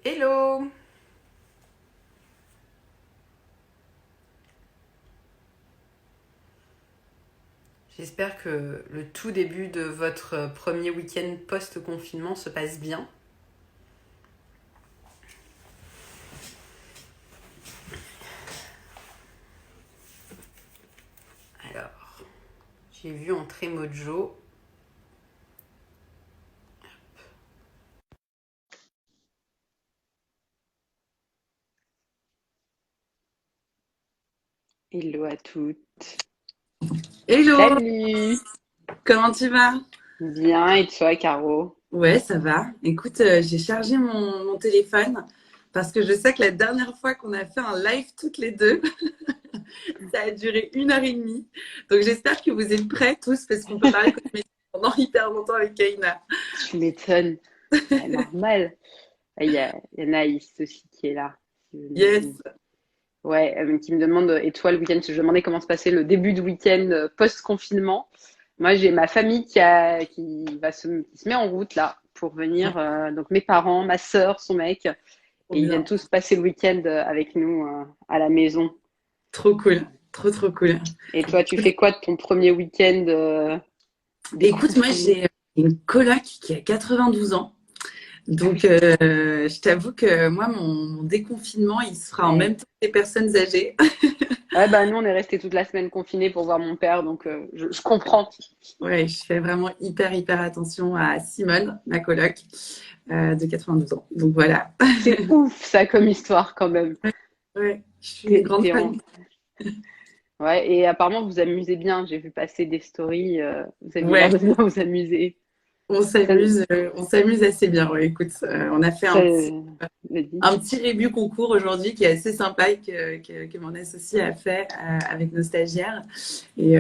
Hello! J'espère que le tout début de votre premier week-end post-confinement se passe bien. Alors, j'ai vu entrer Mojo. Hello à toutes. Hello! Salut. Comment tu vas? Bien, et toi, Caro? Ouais, ça va. Écoute, j'ai chargé mon téléphone parce que je sais que la dernière fois qu'on a fait un live toutes les deux, ça a duré 1 heure et demie. Donc j'espère que vous êtes prêts tous parce qu'on peut parler cosmétique pendant hyper longtemps avec Kaina. Tu m'étonnes. Ouais, normal. Il y a Naïs aussi qui est là. Yes. Ouais, qui me demande, et toi, le week-end, je me demandais comment se passait le début de week-end post-confinement. Moi, j'ai ma famille qui se met en route là pour venir. Donc mes parents, ma sœur, son mec, et Trop ils viennent bien. tous passer le week-end avec nous à la maison. Trop cool. Trop, trop cool. Et toi, tu fais quoi de ton premier week-end Écoute, moi, déconfiné? j'ai une coloc qui a 92 ans. Ah Donc, oui. je t'avoue que moi, mon déconfinement, il se fera en même Ouais. temps que les personnes âgées. Ouais, bah nous, on est resté toute la semaine confinés pour voir mon père, donc je comprends. Ouais, je fais vraiment hyper, hyper attention à Simone, ma coloc, de 92 ans. Donc, voilà. C'est ouf, ça, comme histoire, quand même. Ouais, je suis une T'es, grande t'es fan. en- Ouais, et apparemment, vous vous amusez bien. J'ai vu passer des stories. Vous aviez l'air Ouais, de bien vous amuser. Ça, on s'amuse assez bien. Ouais, écoute, on a fait ça, vas-y. un petit review concours aujourd'hui qui est assez sympa et que mon associé a fait avec nos stagiaires. Et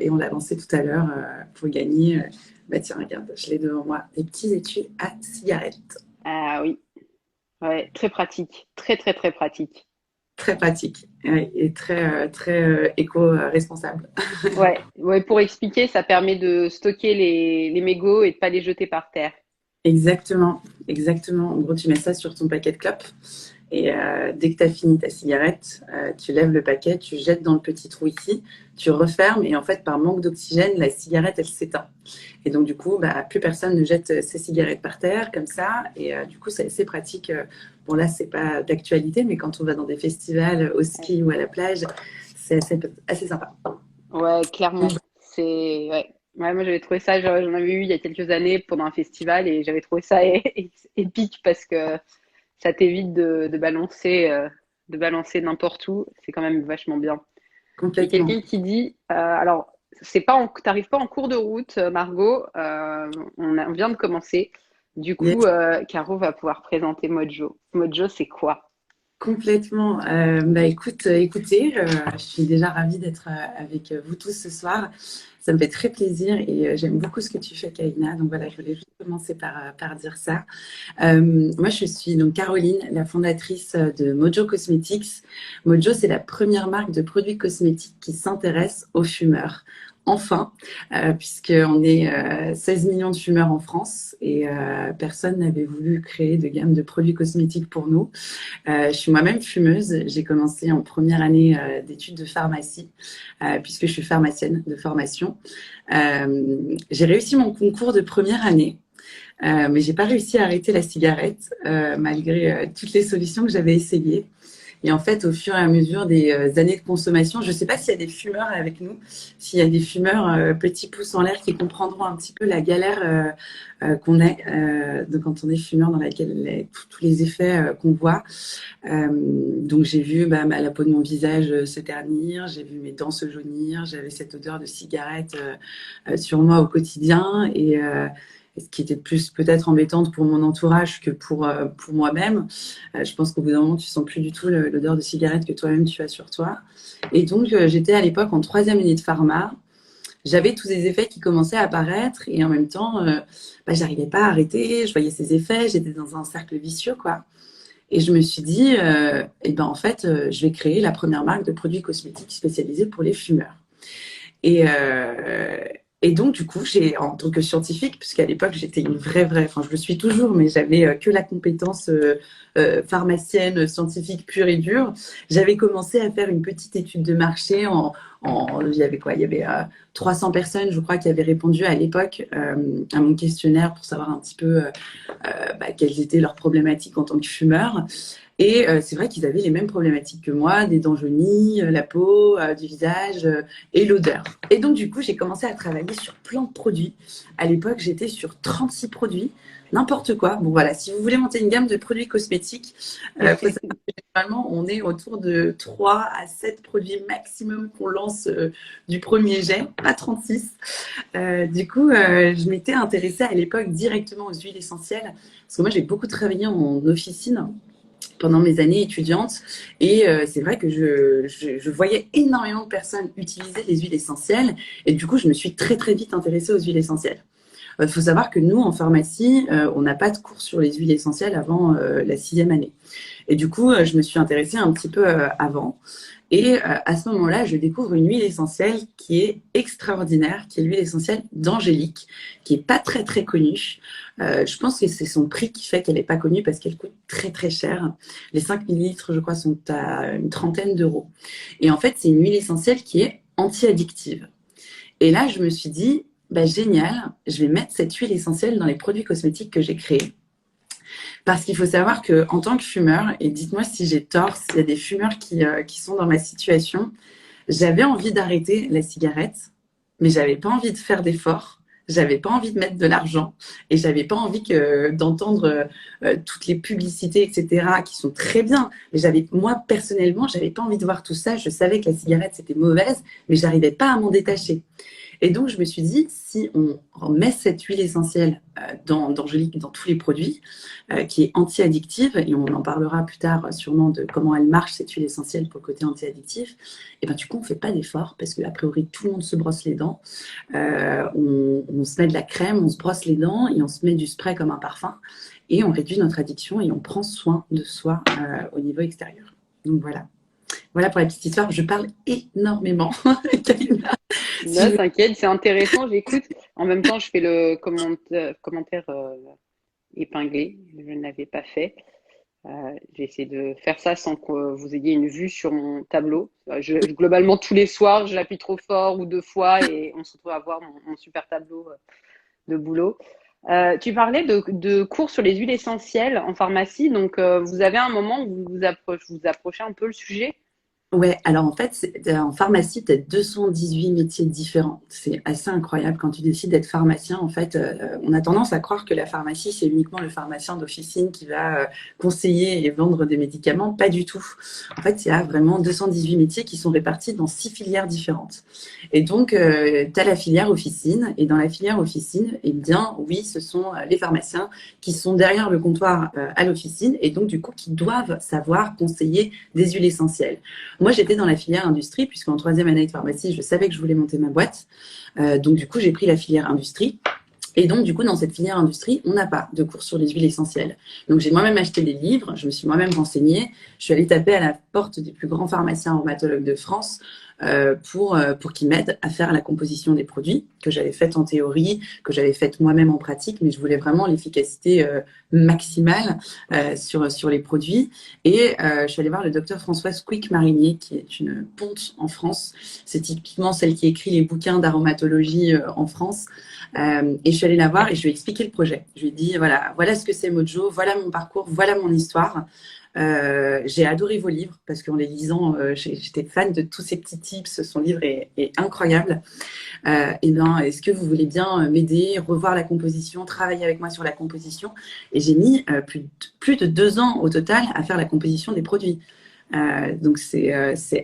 on l'a lancé tout à l'heure pour gagner. Bah tiens, regarde, je l'ai devant moi, des petits étuis à cigarettes. Ah oui, ouais, très pratique. Très, très, très pratique. Très pratique ouais, et très éco-responsable. Ouais, ouais, pour expliquer, ça permet de stocker les mégots et de pas les jeter par terre. Exactement, exactement. En gros, tu mets ça sur ton paquet de clopes et dès que tu as fini ta cigarette, tu lèves le paquet, tu jettes dans le petit trou ici, tu refermes et en fait, par manque d'oxygène, la cigarette, elle s'éteint. Et donc, du coup, bah, plus personne ne jette ses cigarettes par terre comme ça. Et du coup, c'est assez pratique. Bon, là, c'est pas d'actualité, mais quand on va dans des festivals au Ouais, ski ou à la plage, c'est assez sympa. ouais, clairement. C'est ouais. Ouais, moi j'avais trouvé ça, j'en avais eu il y a quelques années pendant un festival et j'avais trouvé ça épique parce que ça t'évite de balancer n'importe où. C'est quand même vachement bien. Il y a Complètement. quelqu'un qui dit, alors c'est pas, t'arrives pas en cours de route, Margot. On vient de commencer. Du coup, Yes. Caro va pouvoir présenter Mojo. Mojo, c'est quoi? Complètement. Bah écoute, écoutez, je suis déjà ravie d'être avec vous tous ce soir. Ça me fait très plaisir et j'aime beaucoup ce que tu fais, Kaina. Donc voilà, je voulais juste commencer par dire ça. Moi, je suis donc Caroline, la fondatrice de Mojo Cosmetics. Mojo, c'est la première marque de produits cosmétiques qui s'intéresse aux fumeurs. Enfin, puisqu'on est 16 millions de fumeurs en France et personne n'avait voulu créer de gamme de produits cosmétiques pour nous. Je suis moi-même fumeuse. J'ai commencé en première année d'études de pharmacie, puisque je suis pharmacienne de formation. J'ai réussi mon concours de première année. Mais j'ai pas réussi à arrêter la cigarette malgré toutes les solutions que j'avais essayées. Et en fait, au fur et à mesure des années de consommation, je ne sais pas s'il y a des fumeurs avec nous, s'il y a des fumeurs petits pouces en l'air qui comprendront un petit peu la galère qu'on a quand on est fumeur, dans laquelle tous les effets qu'on voit. Donc j'ai vu bah, la peau de mon visage se ternir, j'ai vu mes dents se jaunir, j'avais cette odeur de cigarette sur moi au quotidien et ce qui était plus peut-être embêtante pour mon entourage que pour moi-même. Je pense qu'au bout d'un moment, tu sens plus du tout l'odeur de cigarette que toi-même tu as sur toi. Et donc j'étais à l'époque en troisième année de pharma. J'avais tous ces effets qui commençaient à apparaître et en même temps, bah, j'arrivais pas à arrêter. Je voyais ces effets, j'étais dans un cercle vicieux, quoi. Et je me suis dit, eh ben en fait, je vais créer la première marque de produits cosmétiques spécialisés pour les fumeurs. Et, Et donc, du coup, en tant que scientifique, puisqu'à l'époque, j'étais une vraie, enfin, je le suis toujours, mais j'avais que la compétence pharmacienne, scientifique pure et dure. J'avais commencé à faire une petite étude de marché il y avait quoi? Il y avait 300 personnes, je crois, qui avaient répondu à l'époque à mon questionnaire pour savoir un petit peu quelles étaient leurs problématiques en tant que fumeurs. Et c'est vrai qu'ils avaient les mêmes problématiques que moi, des dents jaunies, la peau, du visage et l'odeur. Et donc, du coup, j'ai commencé à travailler sur plein de produits. À l'époque, j'étais sur 36 produits, n'importe quoi. Bon, voilà, si vous voulez monter une gamme de produits cosmétiques, faut savoir que généralement, on est autour de 3 à 7 produits maximum qu'on lance du premier jet, pas 36. Du coup, je m'étais intéressée à l'époque directement aux huiles essentielles, parce que moi, j'ai beaucoup travaillé en officine pendant mes années étudiantes. Et c'est vrai que je voyais énormément de personnes utiliser les huiles essentielles. Et du coup, je me suis très vite intéressée aux huiles essentielles. Il faut savoir que nous, en pharmacie, on n'a pas de cours sur les huiles essentielles avant la 6e année. Et du coup, je me suis intéressée un petit peu avant. Et à ce moment-là, je découvre une huile essentielle qui est extraordinaire, qui est l'huile essentielle d'Angélique, qui est pas très connue. Je pense que c'est son prix qui fait qu'elle n'est pas connue parce qu'elle coûte très cher. Les 5 millilitres, je crois, sont à une trentaine d'euros. Et en fait, c'est une huile essentielle qui est anti-addictive. Et là, je me suis dit, bah, génial, je vais mettre cette huile essentielle dans les produits cosmétiques que j'ai créés. Parce qu'il faut savoir qu'en tant que fumeur, et dites-moi si j'ai tort, s'il y a des fumeurs qui sont dans ma situation, j'avais envie d'arrêter la cigarette, mais j'avais pas envie de faire d'efforts, j'avais pas envie de mettre de l'argent, et j'avais pas envie d'entendre toutes les publicités, etc., qui sont très bien. Mais moi, personnellement, j'avais pas envie de voir tout ça. Je savais que la cigarette, c'était mauvaise, mais j'arrivais pas à m'en détacher. Et donc, je me suis dit, si on met cette huile essentielle d'Angélique dans tous les produits, qui est anti-addictive, et on en parlera plus tard sûrement de comment elle marche, cette huile essentielle pour le côté anti-addictif, et ben, du coup, on ne fait pas d'effort parce qu'a priori, tout le monde se brosse les dents. On se met de la crème, on se brosse les dents et on se met du spray comme un parfum. Et on réduit notre addiction et on prend soin de soi au niveau extérieur. Donc voilà. Voilà pour la petite histoire. Je parle énormément. Non, t'inquiète, c'est intéressant, j'écoute. En même temps, je fais le commentaire épinglé. Je ne l'avais pas fait. J'ai essayé de faire ça sans que vous ayez une vue sur mon tableau. Globalement, tous les soirs, j'appuie trop fort ou 2 fois et on se retrouve à voir mon super tableau de boulot. Tu parlais de cours sur les huiles essentielles en pharmacie. Donc, vous avez un moment où vous approchez un peu le sujet? Ouais, alors en fait, en pharmacie, tu as 218 métiers différents. C'est assez incroyable quand tu décides d'être pharmacien. En fait, on a tendance à croire que la pharmacie, c'est uniquement le pharmacien d'officine qui va conseiller et vendre des médicaments. Pas du tout. En fait, il y a vraiment 218 métiers qui sont répartis dans 6 filières différentes. Et donc, tu as la filière officine. Et dans la filière officine, eh bien, oui, ce sont les pharmaciens qui sont derrière le comptoir à l'officine et donc, du coup, qui doivent savoir conseiller des huiles essentielles. Moi, j'étais dans la filière industrie, puisqu'en 3e année de pharmacie, je savais que je voulais monter ma boîte. Donc, du coup, j'ai pris la filière industrie. Et donc, du coup, dans cette filière industrie, on n'a pas de cours sur les huiles essentielles. Donc, j'ai moi-même acheté des livres, je me suis moi-même renseignée. Je suis allée taper à la porte des plus grands pharmaciens aromatologues de France pour qu'ils m'aident à faire la composition des produits que j'avais faite en théorie, que j'avais faite moi-même en pratique, mais je voulais vraiment l'efficacité maximale sur les produits. Et je suis allée voir le docteur Françoise Quick-Marinier, qui est une ponte en France. C'est typiquement celle qui écrit les bouquins d'aromatologie en France. Et je suis allée la voir et je lui ai expliqué le projet. Je lui ai dit, voilà ce que c'est Mojo, voilà mon parcours, voilà mon histoire. J'ai adoré vos livres parce qu'en les lisant, j'étais fan de tous ces petits tips. Son livre est incroyable. Et ben, est-ce que vous voulez bien m'aider, revoir la composition, travailler avec moi sur la composition? Et j'ai mis plus de 2 ans au total à faire la composition des produits. Donc c'est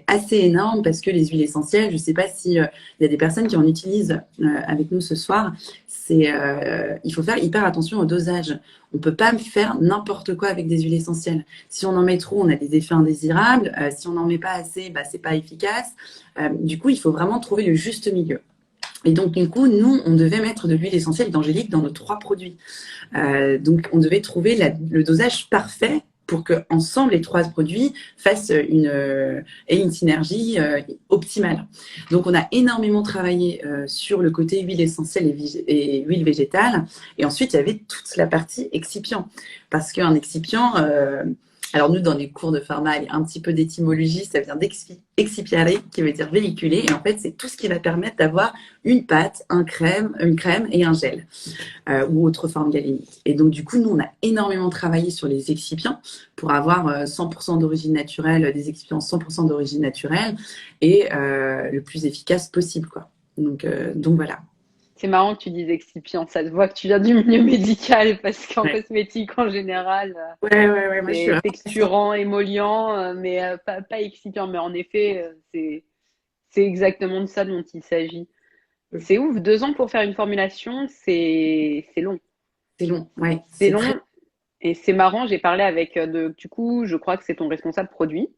assez énorme parce que les huiles essentielles, je ne sais pas si il y a des personnes qui en utilisent avec nous ce soir. Il faut faire hyper attention au dosage. On peut pas faire n'importe quoi avec des huiles essentielles. Si on en met trop, on a des effets indésirables. Si on n'en met pas assez, bah, c'est pas efficace. Du coup, il faut vraiment trouver le juste milieu. Et donc, du coup, nous, on devait mettre de l'huile essentielle d'Angélique dans nos 3 produits. Donc, on devait trouver le dosage parfait pour que ensemble les 3 produits fassent aient une synergie optimale. Donc, on a énormément travaillé sur le côté huile essentielle et huile végétale. Et ensuite, il y avait toute la partie excipient. Parce qu'un excipient, alors nous, dans les cours de pharma, il y a un petit peu d'étymologie, ça vient d'excipiare, qui veut dire véhiculer. Et en fait, c'est tout ce qui va permettre d'avoir une pâte, une crème et un gel ou autre forme galénique. Et donc, du coup, nous, on a énormément travaillé sur les excipients pour avoir 100% d'origine naturelle, des excipients 100% d'origine naturelle et le plus efficace possible, quoi. Donc voilà. C'est marrant que tu dises excipient, ça se voit que tu viens du milieu médical parce qu'en Ouais. cosmétique en général, Ouais, moi je suis c'est vraiment passionnée. texturant, émollient, mais pas excipient. Mais en effet, c'est exactement de ça dont il s'agit. C'est ouf, 2 ans pour faire une formulation, c'est long. C'est long, ouais, C'est c'est très. long et c'est marrant, j'ai parlé avec, du coup, je crois que c'est ton responsable produit,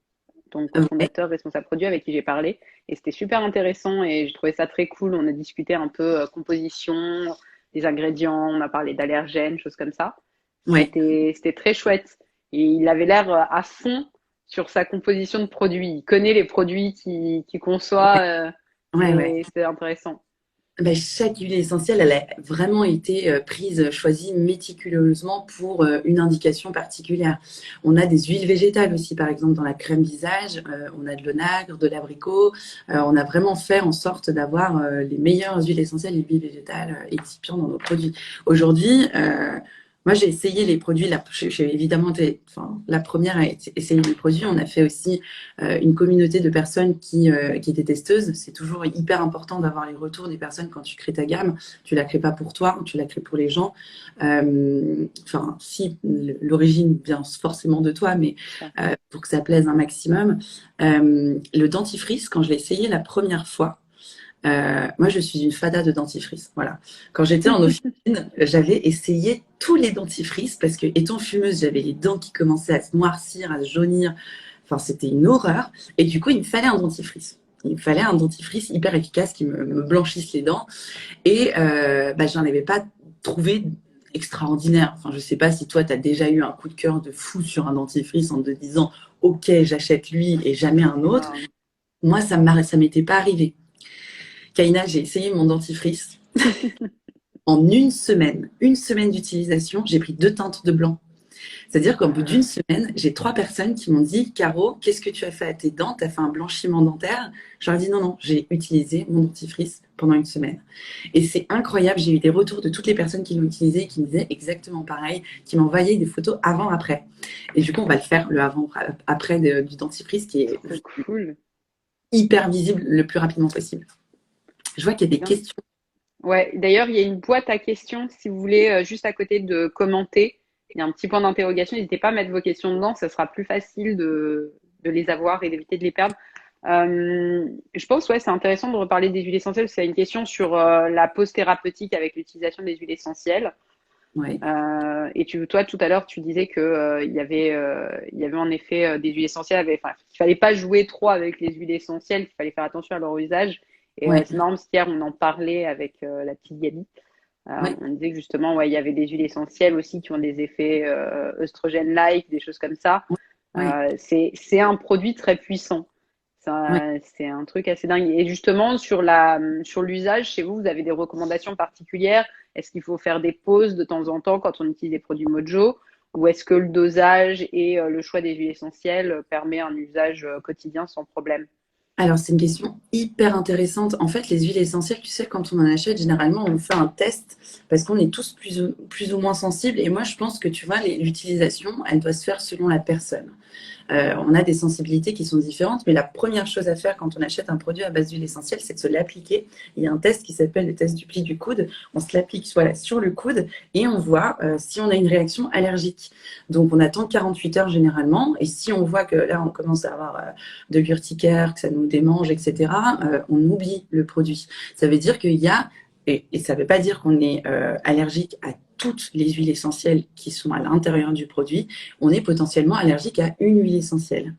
ton Ouais, cofondateur, responsable produit avec qui j'ai parlé. Et c'était super intéressant et j'ai trouvé ça très cool. On a discuté un peu composition, des ingrédients, on a parlé d'allergènes, choses comme ça. ouais, C'était très chouette. Et il avait l'air à fond sur sa composition de produits. Il connaît les produits qu'il conçoit. ouais. C'est intéressant. Ben, chaque huile essentielle, elle a vraiment été prise, choisie méticuleusement pour une indication particulière. On a des huiles végétales aussi, par exemple, dans la crème visage. On a de l'onagre, de l'abricot. On a vraiment fait en sorte d'avoir les meilleures huiles essentielles et huiles végétales excipients dans nos produits. Aujourd'hui, moi, j'ai essayé les produits. J'ai évidemment été, enfin, la première à essayer les produits. On a fait aussi une communauté de personnes qui étaient testeuses. C'est toujours hyper important d'avoir les retours des personnes quand tu crées ta gamme. Tu la crées pas pour toi, tu la crées pour les gens. Enfin, si l'origine vient forcément de toi, mais Ça. pour que ça plaise un maximum. Le dentifrice, quand je l'ai essayé la première fois, moi, je suis une fada de dentifrice. Voilà. Quand j'étais en officine, j'avais essayé tous les dentifrices parce que, étant fumeuse, j'avais les dents qui commençaient à se noircir, à se jaunir. Enfin, c'était une horreur. Et du coup, il me fallait un dentifrice. Il me fallait un dentifrice hyper efficace qui me blanchisse les dents. Et bah, j'en avais pas trouvé extraordinaire. Enfin, je sais pas si toi, tu as déjà eu un coup de cœur de fou sur un dentifrice en te disant, OK, j'achète lui et jamais un autre. Waouh. Moi, ça m'était pas arrivé. Kaina, j'ai essayé mon dentifrice. En une semaine d'utilisation, j'ai pris 2 teintes de blanc. C'est-à-dire qu'au bout d'une semaine, j'ai 3 personnes qui m'ont dit, Caro, qu'est-ce que tu as fait à tes dents? Tu as fait un blanchiment dentaire? Je leur ai dit non, non, j'ai utilisé mon dentifrice pendant une semaine. Et c'est incroyable, j'ai eu des retours de toutes les personnes qui l'ont utilisé et qui me disaient exactement pareil, qui m'envoyaient des photos avant-après. Et du coup, on va le faire, le avant-après du dentifrice, qui est Trop cool. hyper visible le plus rapidement possible. Je vois qu'il y a des Bien. questions. Ouais, d'ailleurs, il y a une boîte à questions si vous voulez, juste à côté de commenter. Il y a un petit point d'interrogation. N'hésitez pas à mettre vos questions dedans, ça sera plus facile de les avoir et d'éviter de les perdre. Je pense, ouais, c'est intéressant de reparler des huiles essentielles. C'est une question sur la pause thérapeutique avec l'utilisation des huiles essentielles. Ouais. Et toi, tout à l'heure, tu disais que il y avait en effet des huiles essentielles. Enfin, qu'il fallait pas jouer trop avec les huiles essentielles, qu'il fallait faire attention à leur usage. Et Ouais, c'est marrant parce qu'hier, on en parlait avec la petite Gabi. ouais, On disait que justement, ouais, il y avait des huiles essentielles aussi qui ont des effets œstrogènes-like, des choses comme ça. ouais, C'est un produit très puissant. ouais. C'est un truc assez dingue. Et justement, sur l'usage, chez vous, vous avez des recommandations particulières? Est-ce qu'il faut faire des pauses de temps en temps quand on utilise des produits Mojo? Ou est-ce que le dosage et le choix des huiles essentielles permet un usage quotidien sans problème? Alors, c'est une question hyper intéressante. En fait, les huiles essentielles, tu sais, quand on en achète, généralement, on fait un test parce qu'on est tous plus ou moins sensibles. Et moi, je pense que, tu vois, l'utilisation, elle doit se faire selon la personne. On a des sensibilités qui sont différentes, mais la première chose à faire quand on achète un produit à base d'huile essentielle, c'est de se l'appliquer. Il y a un test qui s'appelle le test du pli du coude. On se l'applique voilà, sur le coude et on voit si on a une réaction allergique. Donc, on attend 48 heures généralement. Et si on voit que là, on commence à avoir de l'urticaire, que ça nous démange, etc., on oublie le produit. Ça veut dire qu'il y a et ça ne veut pas dire qu'on est allergique à toutes les huiles essentielles qui sont à l'intérieur du produit. On est potentiellement allergique à une huile essentielle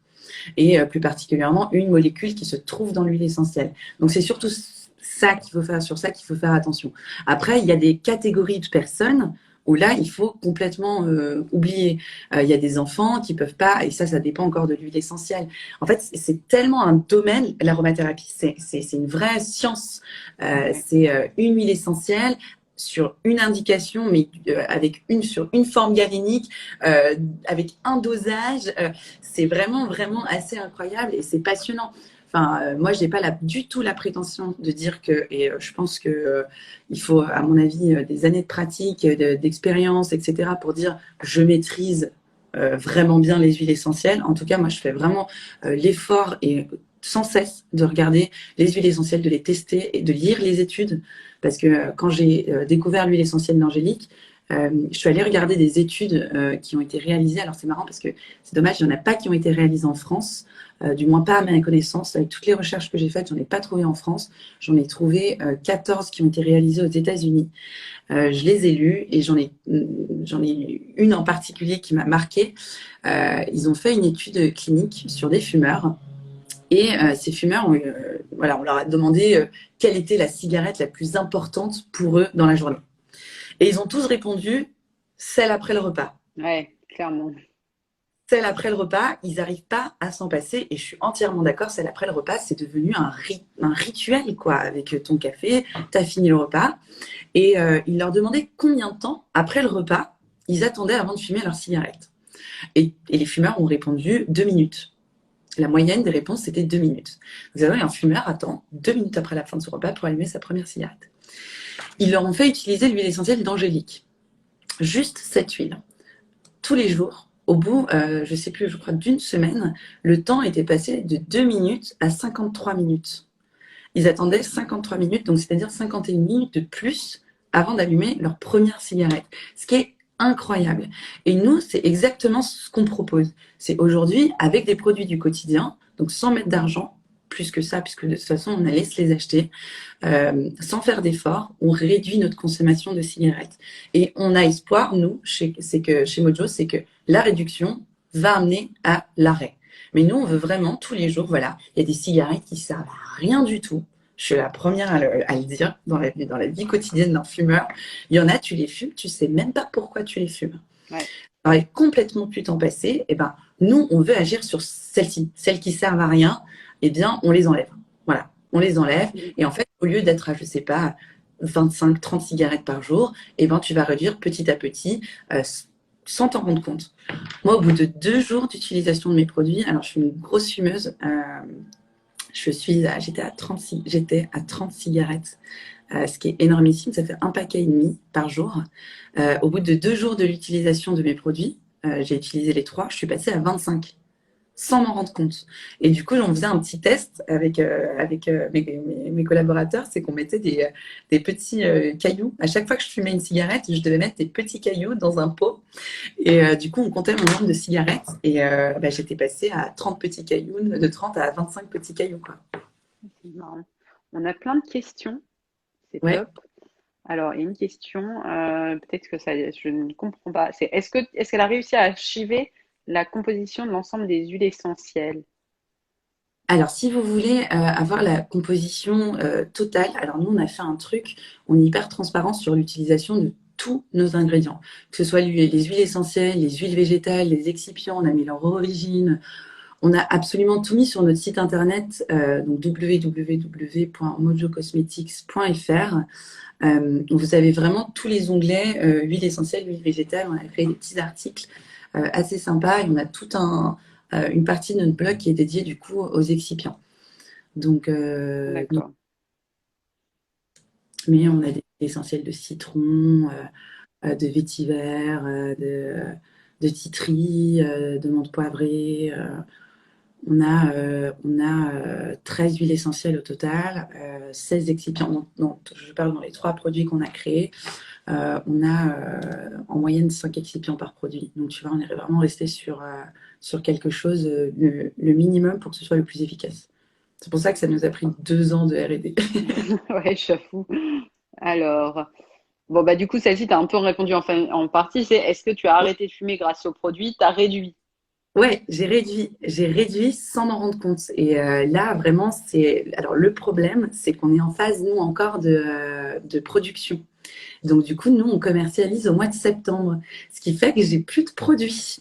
et plus particulièrement une molécule qui se trouve dans l'huile essentielle. Donc c'est surtout ça qu'il faut faire, sur ça qu'il faut faire attention. Après, il y a des catégories de personnes. où là, il faut complètement oublier. Il y a des enfants qui peuvent pas, et ça dépend encore de l'huile essentielle. En fait, c'est tellement un domaine, l'aromathérapie, c'est une vraie science. Ouais. C'est une huile essentielle sur une indication, mais sur une forme galénique, avec un dosage. C'est vraiment, vraiment assez incroyable et c'est passionnant. Enfin, moi, je n'ai pas du tout la prétention de dire que, et je pense que il faut, à mon avis, des années de pratique, d'expérience, etc., pour dire je maîtrise vraiment bien les huiles essentielles. En tout cas, moi, je fais vraiment l'effort et sans cesse de regarder les huiles essentielles, de les tester et de lire les études. Parce que quand j'ai découvert l'huile essentielle d'Angélique, je suis allée regarder des études qui ont été réalisées. Alors, c'est marrant parce que c'est dommage, il n'y en a pas qui ont été réalisées en France. Du moins pas à ma connaissance. Avec toutes les recherches que j'ai faites, j'en ai pas trouvé en France. J'en ai trouvé 14 qui ont été réalisées aux États-Unis. Je les ai lues et j'en ai une en particulier qui m'a marquée. Ils ont fait une étude clinique sur des fumeurs. Et ces fumeurs, voilà, on leur a demandé quelle était la cigarette la plus importante pour eux dans la journée. Et ils ont tous répondu celle après le repas. Ouais, clairement. Celle après le repas, ils n'arrivent pas à s'en passer. Et je suis entièrement d'accord, celle après le repas, c'est devenu un rituel, quoi. Avec ton café, tu as fini le repas. Et ils leur demandaient combien de temps, après le repas, ils attendaient avant de fumer leur cigarette. Et les fumeurs ont répondu 2 minutes. La moyenne des réponses, c'était 2 minutes. Vous savez, un fumeur attend 2 minutes après la fin de son repas pour allumer sa première cigarette. Ils leur ont fait utiliser l'huile essentielle d'Angélique. Juste cette huile. Tous les jours. Au bout, je ne sais plus, je crois d'une semaine, le temps était passé de 2 minutes à 53 minutes. Ils attendaient 53 minutes, donc c'est-à-dire 51 minutes de plus avant d'allumer leur première cigarette. Ce qui est incroyable. Et nous, c'est exactement ce qu'on propose. C'est aujourd'hui, avec des produits du quotidien, donc sans mettre d'argent, plus que ça, puisque de toute façon, on allait se les acheter, sans faire d'efforts, on réduit notre consommation de cigarettes. Et on a espoir, nous, chez Mojo, c'est que la réduction va amener à l'arrêt. Mais nous, on veut vraiment, tous les jours, voilà, il y a des cigarettes qui servent à rien du tout. Je suis la première à le dire dans la vie quotidienne d'un fumeur. Il y en a, tu les fumes, tu sais même pas pourquoi tu les fumes. Ouais. Alors, complètement plus t'en passer, et ben, nous, on veut agir sur celles-ci. Celles qui servent à rien, eh bien, on les enlève. Voilà, on les enlève. Et en fait, au lieu d'être à, je sais pas, 25, 30 cigarettes par jour, eh ben, tu vas réduire petit à petit, sans t'en rendre compte. Moi, au bout de 2 jours d'utilisation de mes produits, alors je suis une grosse fumeuse, j'étais à 30 cigarettes, ce qui est énormissime, ça fait un paquet et demi par jour. Au bout de 2 jours de l'utilisation de mes produits, j'ai utilisé les 3, je suis passée à 25 sans m'en rendre compte. Et du coup, j'en faisais un petit test avec mes collaborateurs, c'est qu'on mettait des petits cailloux. À chaque fois que je fumais une cigarette, je devais mettre des petits cailloux dans un pot. Et du coup, on comptait mon nombre de cigarettes. Et j'étais passée à 30 petits cailloux, de 30 à 25 petits cailloux, quoi. C'est marrant. On a plein de questions, c'est Ouais. top. Alors, il y a une question, peut-être que ça, je ne comprends pas. C'est est-ce qu'elle a réussi à archiver la composition de l'ensemble des huiles essentielles? Alors, si vous voulez avoir la composition totale, alors nous, on a fait un truc, on est hyper transparent sur l'utilisation de tous nos ingrédients, que ce soit les huiles essentielles, les huiles végétales, les excipients, on a mis leur origine, on a absolument tout mis sur notre site internet, donc www.mojocosmetics.fr. Vous avez vraiment tous les onglets, huiles essentielles, huiles végétales, on a créé des petits articles assez sympas et on a une partie de notre blog qui est dédiée du coup aux excipients. Donc, D'accord. mais on a des essentiels de citron, de vétiver, de titri, de menthe poivrée. On a 13 huiles essentielles au total, 16 excipients. Non, je parle dans les 3 produits qu'on a créés. On a en moyenne 5 excipients par produit. Donc, tu vois, on est vraiment resté sur quelque chose, le minimum pour que ce soit le plus efficace. C'est pour ça que ça nous a pris 2 ans de R&D. Ouais, j'avoue. Alors, bon, bah, du coup, celle-ci, tu as un peu répondu en partie. C'est est-ce que tu as arrêté de fumer grâce aux produits? Tu as réduit. Ouais, j'ai réduit sans m'en rendre compte. Et là, vraiment, alors le problème, c'est qu'on est en phase, nous, encore de production. Donc, du coup, nous, on commercialise au mois de septembre, ce qui fait que j'ai plus de produits.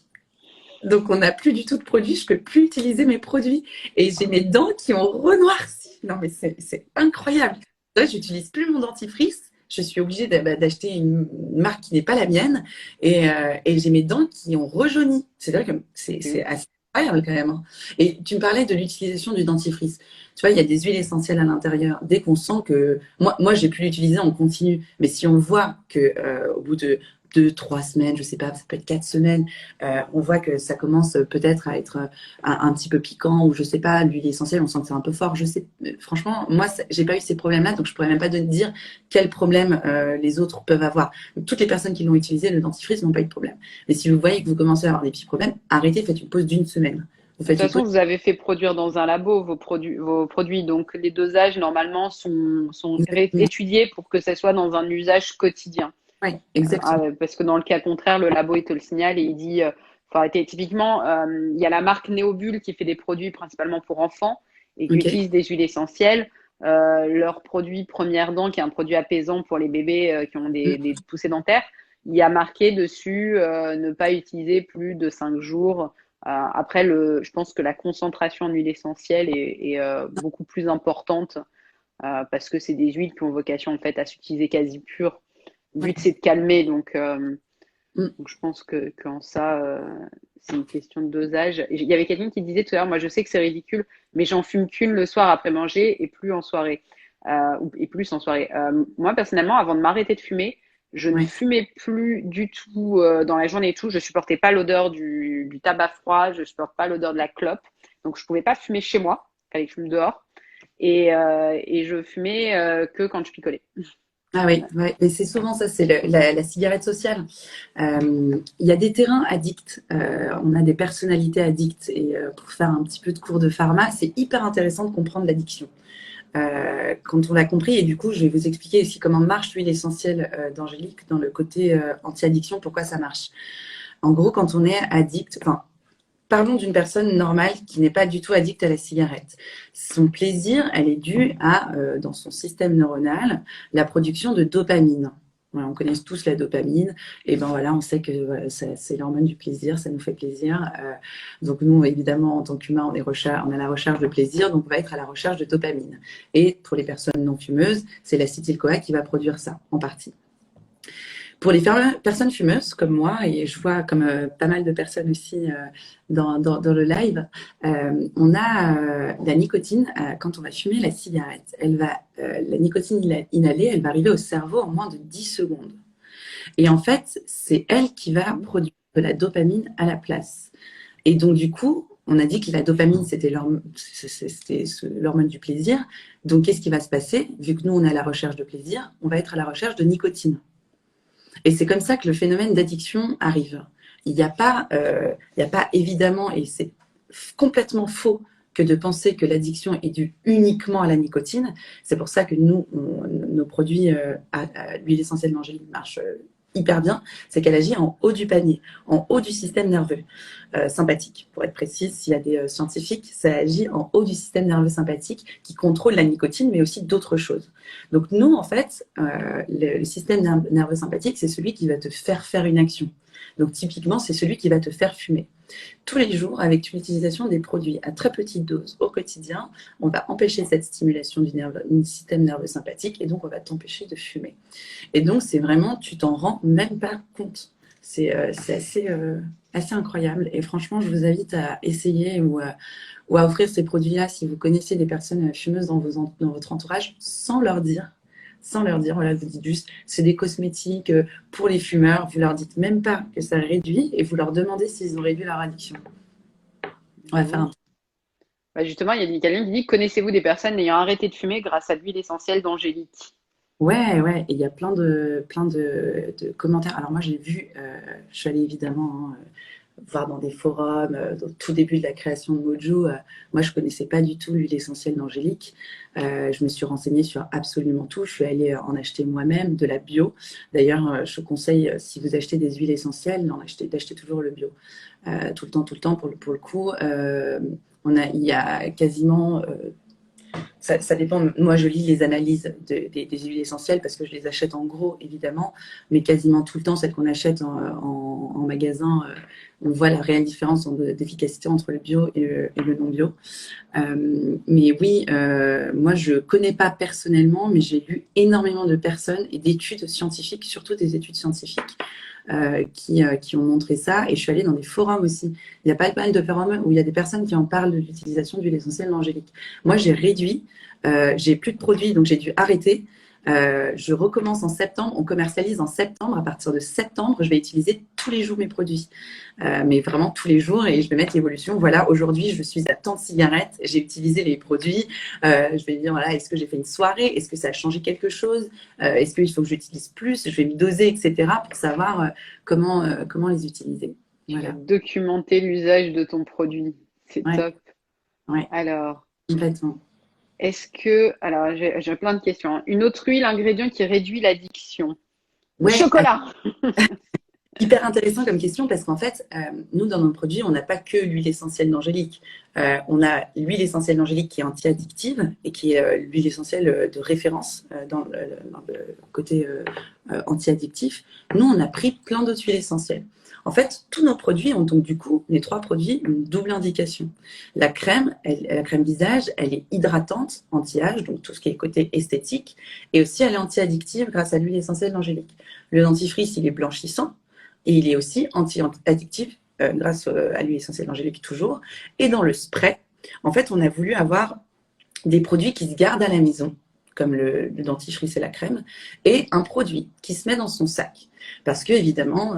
Donc, on n'a plus du tout de produits. Je peux plus utiliser mes produits. Et j'ai mes dents qui ont renoirci. Non, mais c'est incroyable. Là, j'utilise plus mon dentifrice. Je suis obligée d'acheter une marque qui n'est pas la mienne. Et j'ai mes dents qui ont rejauni. C'est-à-dire que c'est assez incroyable quand même, hein. Et tu me parlais de l'utilisation du dentifrice. Tu vois, il y a des huiles essentielles à l'intérieur. Dès qu'on sent que... Moi j'ai pu l'utiliser en continu. Mais si on voit que au bout de 2, 3 semaines, je sais pas, ça peut être 4 semaines, on voit que ça commence peut-être à être un petit peu piquant ou je sais pas, l'huile essentielle, on sent que c'est un peu fort. Je sais, franchement, moi, j'ai pas eu ces problèmes-là, donc je pourrais même pas te dire quels problèmes les autres peuvent avoir. Donc, toutes les personnes qui l'ont utilisé, le dentifrice, n'ont pas eu de problème. Mais si vous voyez que vous commencez à avoir des petits problèmes, arrêtez, faites une pause d'1 semaine. Vous De toute faites une façon, pause. vous avez fait produire dans un labo vos produits. Donc, les dosages, normalement, sont étudiés pour que ça soit dans un usage quotidien. Oui, exactement. Parce que dans le cas contraire, le labo, il te le signale et il dit, faut arrêter. Typiquement, il y a la marque Neobul qui fait des produits principalement pour enfants et qui Ok. utilise des huiles essentielles. Leur produit Première Dent, qui est un produit apaisant pour les bébés qui ont des poussées dentaires, il y a marqué dessus ne pas utiliser plus de 5 jours. Après, je pense que la concentration en huile essentielle est beaucoup plus importante parce que c'est des huiles qui ont vocation en fait à s'utiliser quasi pures. Le Ouais. but c'est de calmer, Mm. donc je pense qu'en ça c'est une question de dosage. Il y avait quelqu'un qui disait tout à l'heure, moi je sais que c'est ridicule, mais j'en fume qu'une le soir après manger et plus en soirée et plus en soirée. Moi personnellement, avant de m'arrêter de fumer, je ne Ouais. fumais plus du tout dans la journée et tout. Je supportais pas l'odeur du tabac froid, je supporte pas l'odeur de la clope, donc je pouvais pas fumer chez moi, il fallait que je fume dehors et je fumais que quand je picolais. Ah oui, ouais. Mais c'est souvent ça, c'est la cigarette sociale. Il y a des terrains addicts, on a des personnalités addictes. Et pour faire un petit peu de cours de pharma, c'est hyper intéressant de comprendre l'addiction. Quand on l'a compris, et du coup, je vais vous expliquer aussi comment marche l'huile essentielle d'Angélique dans le côté anti-addiction, pourquoi ça marche. En gros, quand on est addict, enfin, parlons d'une personne normale qui n'est pas du tout addict à la cigarette. Son plaisir, elle est due à, dans son système neuronal, la production de dopamine. Voilà, on connaît tous la dopamine. Et ben voilà, on sait que voilà, c'est l'hormone du plaisir, ça nous fait plaisir. Donc nous, évidemment, en tant qu'humains, on est à la recherche de plaisir, donc on va être à la recherche de dopamine. Et pour les personnes non fumeuses, c'est l'acétyl-CoA qui va produire ça, en partie. Pour les personnes fumeuses comme moi, et je vois comme pas mal de personnes aussi dans le live, on a la nicotine, quand on va fumer la cigarette, la nicotine inhalée, elle va arriver au cerveau en moins de 10 secondes. Et en fait, c'est elle qui va produire de la dopamine à la place. Et donc, du coup, on a dit que la dopamine, c'était l'hormone du plaisir. Donc, qu'est-ce qui va se passer? Vu que nous, on est à la recherche de plaisir, on va être à la recherche de nicotine. Et c'est comme ça que le phénomène d'addiction arrive. Il n'y a pas évidemment, et c'est complètement faux, que de penser que l'addiction est due uniquement à la nicotine. C'est pour ça que nous, nos produits à l'huile essentielle d'Angélique marchent hyper bien. C'est qu'elle agit en haut du panier, en haut du système nerveux sympathique. Pour être précise, s'il y a des scientifiques, ça agit en haut du système nerveux sympathique qui contrôle la nicotine, mais aussi d'autres choses. Donc nous, en fait, le système nerveux sympathique, c'est celui qui va te faire une action. Donc typiquement, c'est celui qui va te faire fumer. Tous les jours, avec l'utilisation des produits à très petite dose au quotidien, on va empêcher cette stimulation du système nerveux sympathique et donc on va t'empêcher de fumer. Et donc c'est vraiment, tu t'en rends même pas compte. C'est assez incroyable et franchement, je vous invite à essayer ou à offrir ces produits-là si vous connaissez des personnes fumeuses dans votre entourage sans leur dire. Sans leur dire, voilà, vous dites juste, c'est des cosmétiques pour les fumeurs, vous leur dites même pas que ça réduit et vous leur demandez s'ils ont réduit leur addiction. On va faire un... Bah, justement, il y a quelqu'un qui dit, connaissez-vous des personnes ayant arrêté de fumer grâce à l'huile essentielle d'Angélique? Ouais, ouais, et il y a plein de commentaires. Alors moi, j'ai vu, je suis allée évidemment voir dans des forums, au tout début de la création de Mojo. Moi, je connaissais pas du tout l'huile essentielle d'Angélique. Je me suis renseignée sur absolument tout. Je suis allée en acheter moi-même, de la bio. D'ailleurs, je conseille, si vous achetez des huiles essentielles, d'acheter toujours le bio. Tout le temps, pour le coup. Il y a quasiment ça dépend. Moi, je lis les analyses des huiles essentielles parce que je les achète en gros, évidemment, mais quasiment tout le temps, celles qu'on achète en magasin, on voit la réelle différence d'efficacité entre le bio et le non bio. Mais oui, moi, je ne connais pas personnellement, mais j'ai lu énormément de personnes et d'études scientifiques, surtout des études scientifiques, qui ont montré ça. Et je suis allée dans des forums aussi. Il y a pas mal de forums où il y a des personnes qui en parlent de l'utilisation d'huile essentielle d'angélique. Moi, j'ai réduit, j'ai plus de produits, donc j'ai dû arrêter. Je recommence en septembre, on commercialise en septembre. À partir de septembre, je vais utiliser tous les jours mes produits, mais vraiment tous les jours, et je vais mettre l'évolution. Voilà, aujourd'hui, je suis à tant de cigarettes, j'ai utilisé les produits. Je vais me dire, voilà, est-ce que j'ai fait une soirée? Est-ce que ça a changé quelque chose? Est-ce qu'il faut que j'utilise plus? Je vais me doser, etc., pour savoir comment les utiliser. Tu vas Voilà. documenter l'usage de ton produit. C'est Ouais, top. ouais, Alors, complètement. alors j'ai plein de questions, hein. Une autre huile, ingrédient qui réduit l'addiction. Le Ouais, chocolat. hyper intéressant comme question parce qu'en fait, nous, dans nos produits, on n'a pas que l'huile essentielle d'angélique. On a l'huile essentielle d'angélique qui est anti-addictive et qui est l'huile essentielle de référence dans le côté anti-addictif. Nous, on a pris plein d'autres huiles essentielles. En fait, tous nos produits ont donc du coup, les 3 produits, une double indication. La crème, la crème visage, elle est hydratante, anti-âge, donc tout ce qui est côté esthétique, et aussi elle est anti-addictive grâce à l'huile essentielle d'angélique. Le dentifrice, il est blanchissant, et il est aussi anti-addictif grâce à l'huile essentielle d'angélique toujours. Et dans le spray, en fait, on a voulu avoir des produits qui se gardent à la maison, comme le dentifrice et la crème, et un produit qui se met dans son sac. Parce que, évidemment,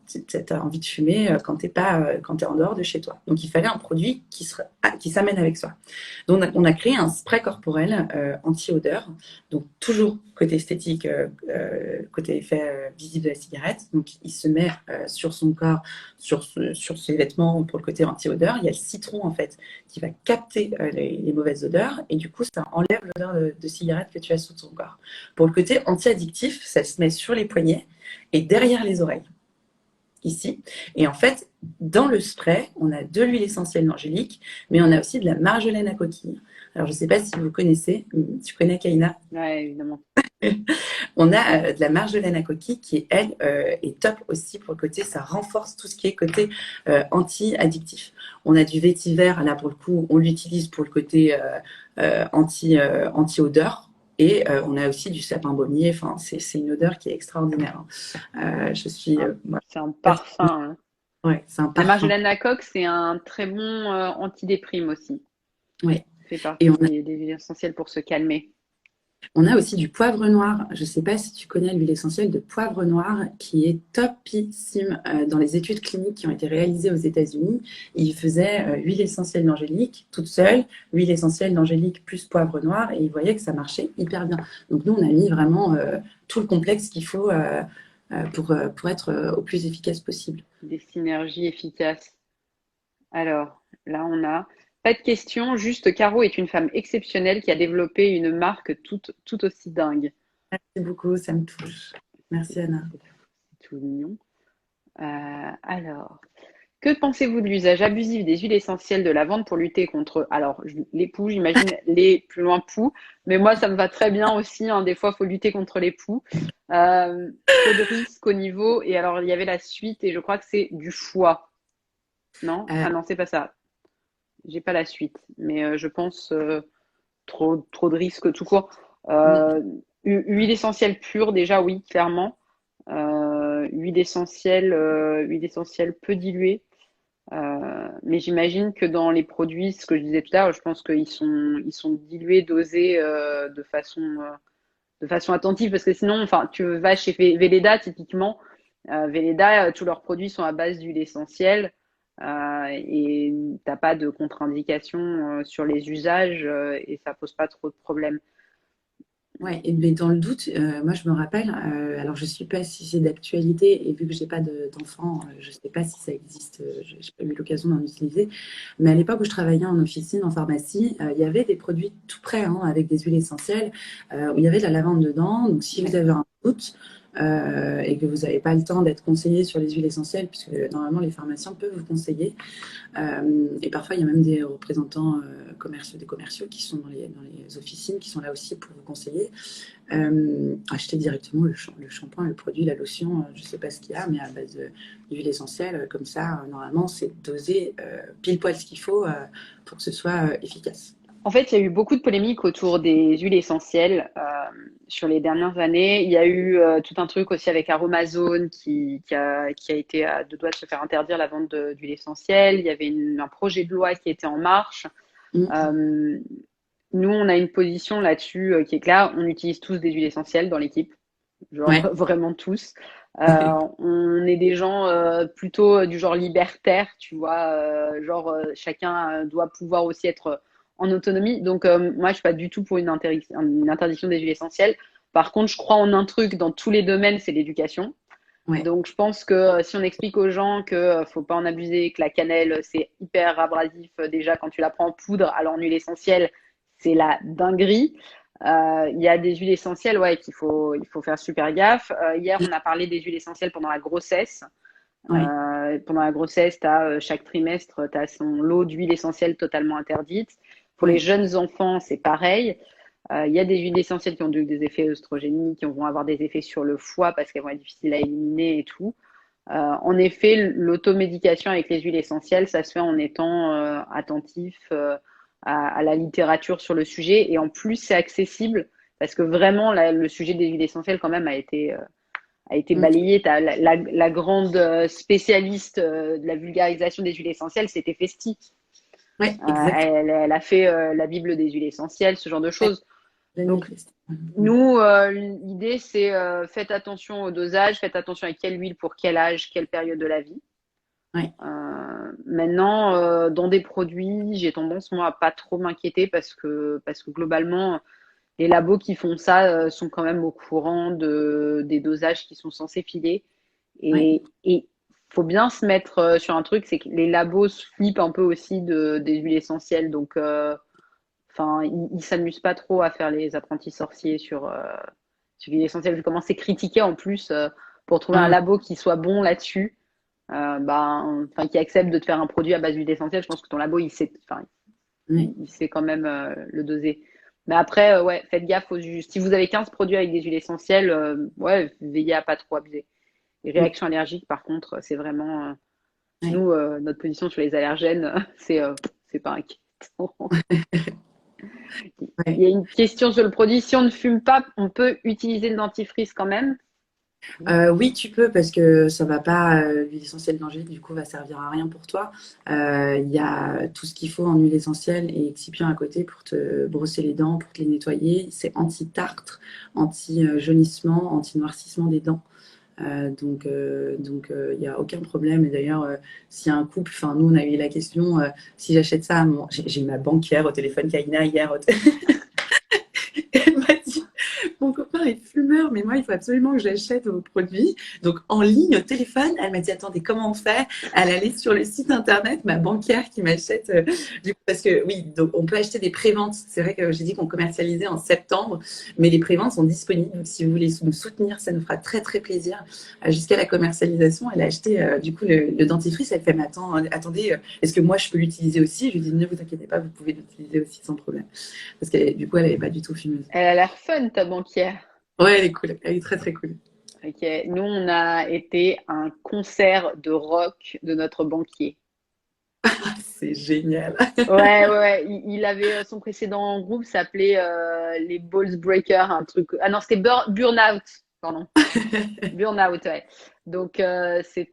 tu as envie de fumer quand tu es en dehors de chez toi. Donc, il fallait un produit qui s'amène avec soi. Donc, on a créé un spray corporel anti-odeur. Donc, toujours côté esthétique, côté effet visible de la cigarette. Donc, il se met sur son corps, sur ses vêtements pour le côté anti-odeur. Il y a le citron, en fait, qui va capter les mauvaises odeurs. Et du coup, ça enlève l'odeur de cigarette que tu as sur ton corps. Pour le côté anti-addictif, ça se met sur les poignets et derrière les oreilles, ici. Et en fait, dans le spray, on a de l'huile essentielle d'angélique, mais on a aussi de la marjolaine à coquille. Alors, je ne sais pas si vous connaissez, tu connais Kaina? Ouais, évidemment. On a de la marjolaine à coquille qui, elle, est top aussi pour le côté, ça renforce tout ce qui est côté anti-addictif. On a du vétiver, là pour le coup, on l'utilise pour le côté anti-odeur. Et on a aussi du sapin baumier, enfin, c'est une odeur qui est extraordinaire, hein. Moi, C'est un parfum, hein. ouais, c'est un La parfum. marjolaine Coque, c'est un très bon antidéprime aussi. Ouais. Ça fait Et partie des huiles essentielles pour se calmer. on a aussi du poivre noir. Je ne sais pas si tu connais l'huile essentielle de poivre noir qui est topissime dans les études cliniques qui ont été réalisées aux États-Unis. Ils faisaient huile essentielle d'angélique toute seule, huile essentielle d'angélique plus poivre noir et ils voyaient que ça marchait hyper bien. Donc nous, on a mis vraiment tout le complexe qu'il faut pour être au plus efficace possible. Des synergies efficaces. Alors, là, on a pas de question, juste Caro est une femme exceptionnelle qui a développé une marque tout aussi dingue. Merci beaucoup, ça me touche. Merci Anna. C'est tout mignon. Alors, que pensez-vous de l'usage abusif des huiles essentielles de lavande pour lutter contre, alors, les poux, j'imagine les plus loin poux, mais moi, ça me va très bien aussi, hein, des fois, il faut lutter contre les poux. Trop de risques au niveau, et alors, il y avait la suite, et je crois que c'est du foie. Non? Euh, Ah non, c'est pas ça. J'ai pas la suite, mais je pense trop de risques tout court. Euh, Huile essentielle pure, déjà, oui, clairement. Huile essentielle peu diluée. Mais j'imagine que dans les produits, ce que je disais tout à l'heure, je pense ils sont dilués, dosés de façon attentive, parce que sinon, enfin, tu vas chez Velleda, typiquement, Velleda, tous leurs produits sont à base d'huile essentielle, et t'as pas de contre-indication sur les usages, et ça pose pas trop de problèmes. Ouais, mais dans le doute, moi je me rappelle, alors je ne sais pas si c'est d'actualité et vu que j'ai pas d'enfants, je ne sais pas si ça existe, je n'ai pas eu l'occasion d'en utiliser, mais à l'époque où je travaillais en officine, en pharmacie, il y avait des produits tout prêts hein, avec des huiles essentielles où il y avait de la lavande dedans. Donc si vous Ouais. avez un doute, et que vous n'avez pas le temps d'être conseillé sur les huiles essentielles, puisque normalement les pharmaciens peuvent vous conseiller. Et parfois, il y a même des représentants commerciaux, des commerciaux qui sont dans les officines, qui sont là aussi pour vous conseiller. Acheter directement le shampoing, le produit, la lotion, je ne sais pas ce qu'il y a, mais à base d'huile essentielle, comme ça, normalement, c'est dosé pile poil ce qu'il faut pour que ce soit efficace. En fait, il y a eu beaucoup de polémiques autour des huiles essentielles sur les dernières années. Il y a eu tout un truc aussi avec Aromazone qui a été à deux doigts de se faire interdire la vente d'huile essentielle. Il y avait un projet de loi qui était en marche. Mm. Euh, Nous, on a une position là-dessus qui est claire. On utilise tous des huiles essentielles dans l'équipe, genre Ouais. vraiment tous. On est des gens plutôt du genre libertaire, tu vois, chacun doit pouvoir aussi être en autonomie. Donc moi, je suis pas du tout pour une interdiction des huiles essentielles. Par contre, je crois en un truc dans tous les domaines, c'est l'éducation. Ouais. Donc je pense que si on explique aux gens que faut pas en abuser, que la cannelle c'est hyper abrasif déjà quand tu la prends en poudre, alors en huile essentielle c'est la dinguerie. Il y a des huiles essentielles, ouais, il faut faire super gaffe. Hier, on a parlé des huiles essentielles pendant la grossesse. Ouais. Pendant la grossesse, chaque trimestre, tu as son lot d'huiles essentielles totalement interdites. Pour les Ouais. jeunes enfants, c'est pareil. Il y a des huiles essentielles qui ont des effets œstrogéniques, qui vont avoir des effets sur le foie parce qu'elles vont être difficiles à éliminer et tout. En effet, l'automédication avec les huiles essentielles, ça se fait en étant attentif à la littérature sur le sujet. Et en plus, c'est accessible parce que vraiment, le sujet des huiles essentielles, quand même, a été Mm. balayé. La grande spécialiste de la vulgarisation des huiles essentielles, c'était Festi. Ouais, exact. Elle a fait la Bible des huiles essentielles, ce genre de Ouais, choses. la nuit Donc, triste. nous, l'idée, c'est faites attention au dosage, faites attention à quelle huile pour quel âge, quelle période de la vie. Ouais. Maintenant, dans des produits, j'ai tendance, moi, à pas trop m'inquiéter parce que globalement, les labos qui font ça sont quand même au courant des dosages qui sont censés filer. Ouais. Et faut bien se mettre sur un truc, c'est que les labos se flippent un peu aussi des huiles essentielles. Donc, enfin, ils s'amusent pas trop à faire les apprentis sorciers sur l'huile essentielle. Vu comment c'est critiqué en plus pour trouver un Ah, labo qui soit bon là-dessus, enfin, qui accepte de te faire un produit à base d'huile essentielle. Je pense que ton labo, il sait, enfin, ouais. il sait quand même le doser. Mais après, ouais, faites gaffe aux huiles. Si vous avez 15 produits avec des huiles essentielles, ouais, veillez à pas trop abuser. Les Mm. réactions allergiques, par contre, c'est vraiment Ouais. nous, notre position sur les allergènes, c'est pas inquiétant. Il Ouais. y a une question sur le produit. Si on ne fume pas, on peut utiliser le dentifrice quand même? Oui, tu peux parce que ça va pas. L'huile essentielle d'angélique, du coup, va servir à rien pour toi. Il y a tout ce qu'il faut en huile essentielle et excipient à côté pour te brosser les dents, pour te les nettoyer. C'est anti-tartre, anti-jaunissement, anti-noircissement des dents. Il n'y a aucun problème. Et d'ailleurs, s'il y a un couple, enfin, nous, on a eu la question si j'achète ça à mon. J'ai eu ma banquière au téléphone, Kaina, hier. Elle m'a dit mon copain est fumeur, mais moi, il faut absolument que j'achète vos produits. Donc, en ligne, au téléphone, elle m'a dit, attendez, comment on fait? Elle allait sur le site internet, ma banquière qui m'achète. Parce que oui, donc on peut acheter des préventes. C'est vrai que j'ai dit qu'on commercialisait en septembre, mais les préventes sont disponibles. Donc, si vous voulez nous soutenir, ça nous fera très, très plaisir. Jusqu'à la commercialisation, elle a acheté du coup le dentifrice. Elle fait, mais attendez, est-ce que moi, je peux l'utiliser aussi? Je lui dis, ne vous inquiétez pas, vous pouvez l'utiliser aussi sans problème. Parce que du coup, elle n'avait pas du tout fumeuse. Elle a l'air fun, ta banquière. Ouais, elle est cool. Elle est très, très cool. Ok. Nous, on a été à un concert de rock de notre banquier. C'est génial. Ouais, ouais, ouais. Il avait son précédent groupe s'appelait les Balls Breakers, un truc. Ah non, c'était Burnout. Pardon. Burnout, ouais. Donc c'est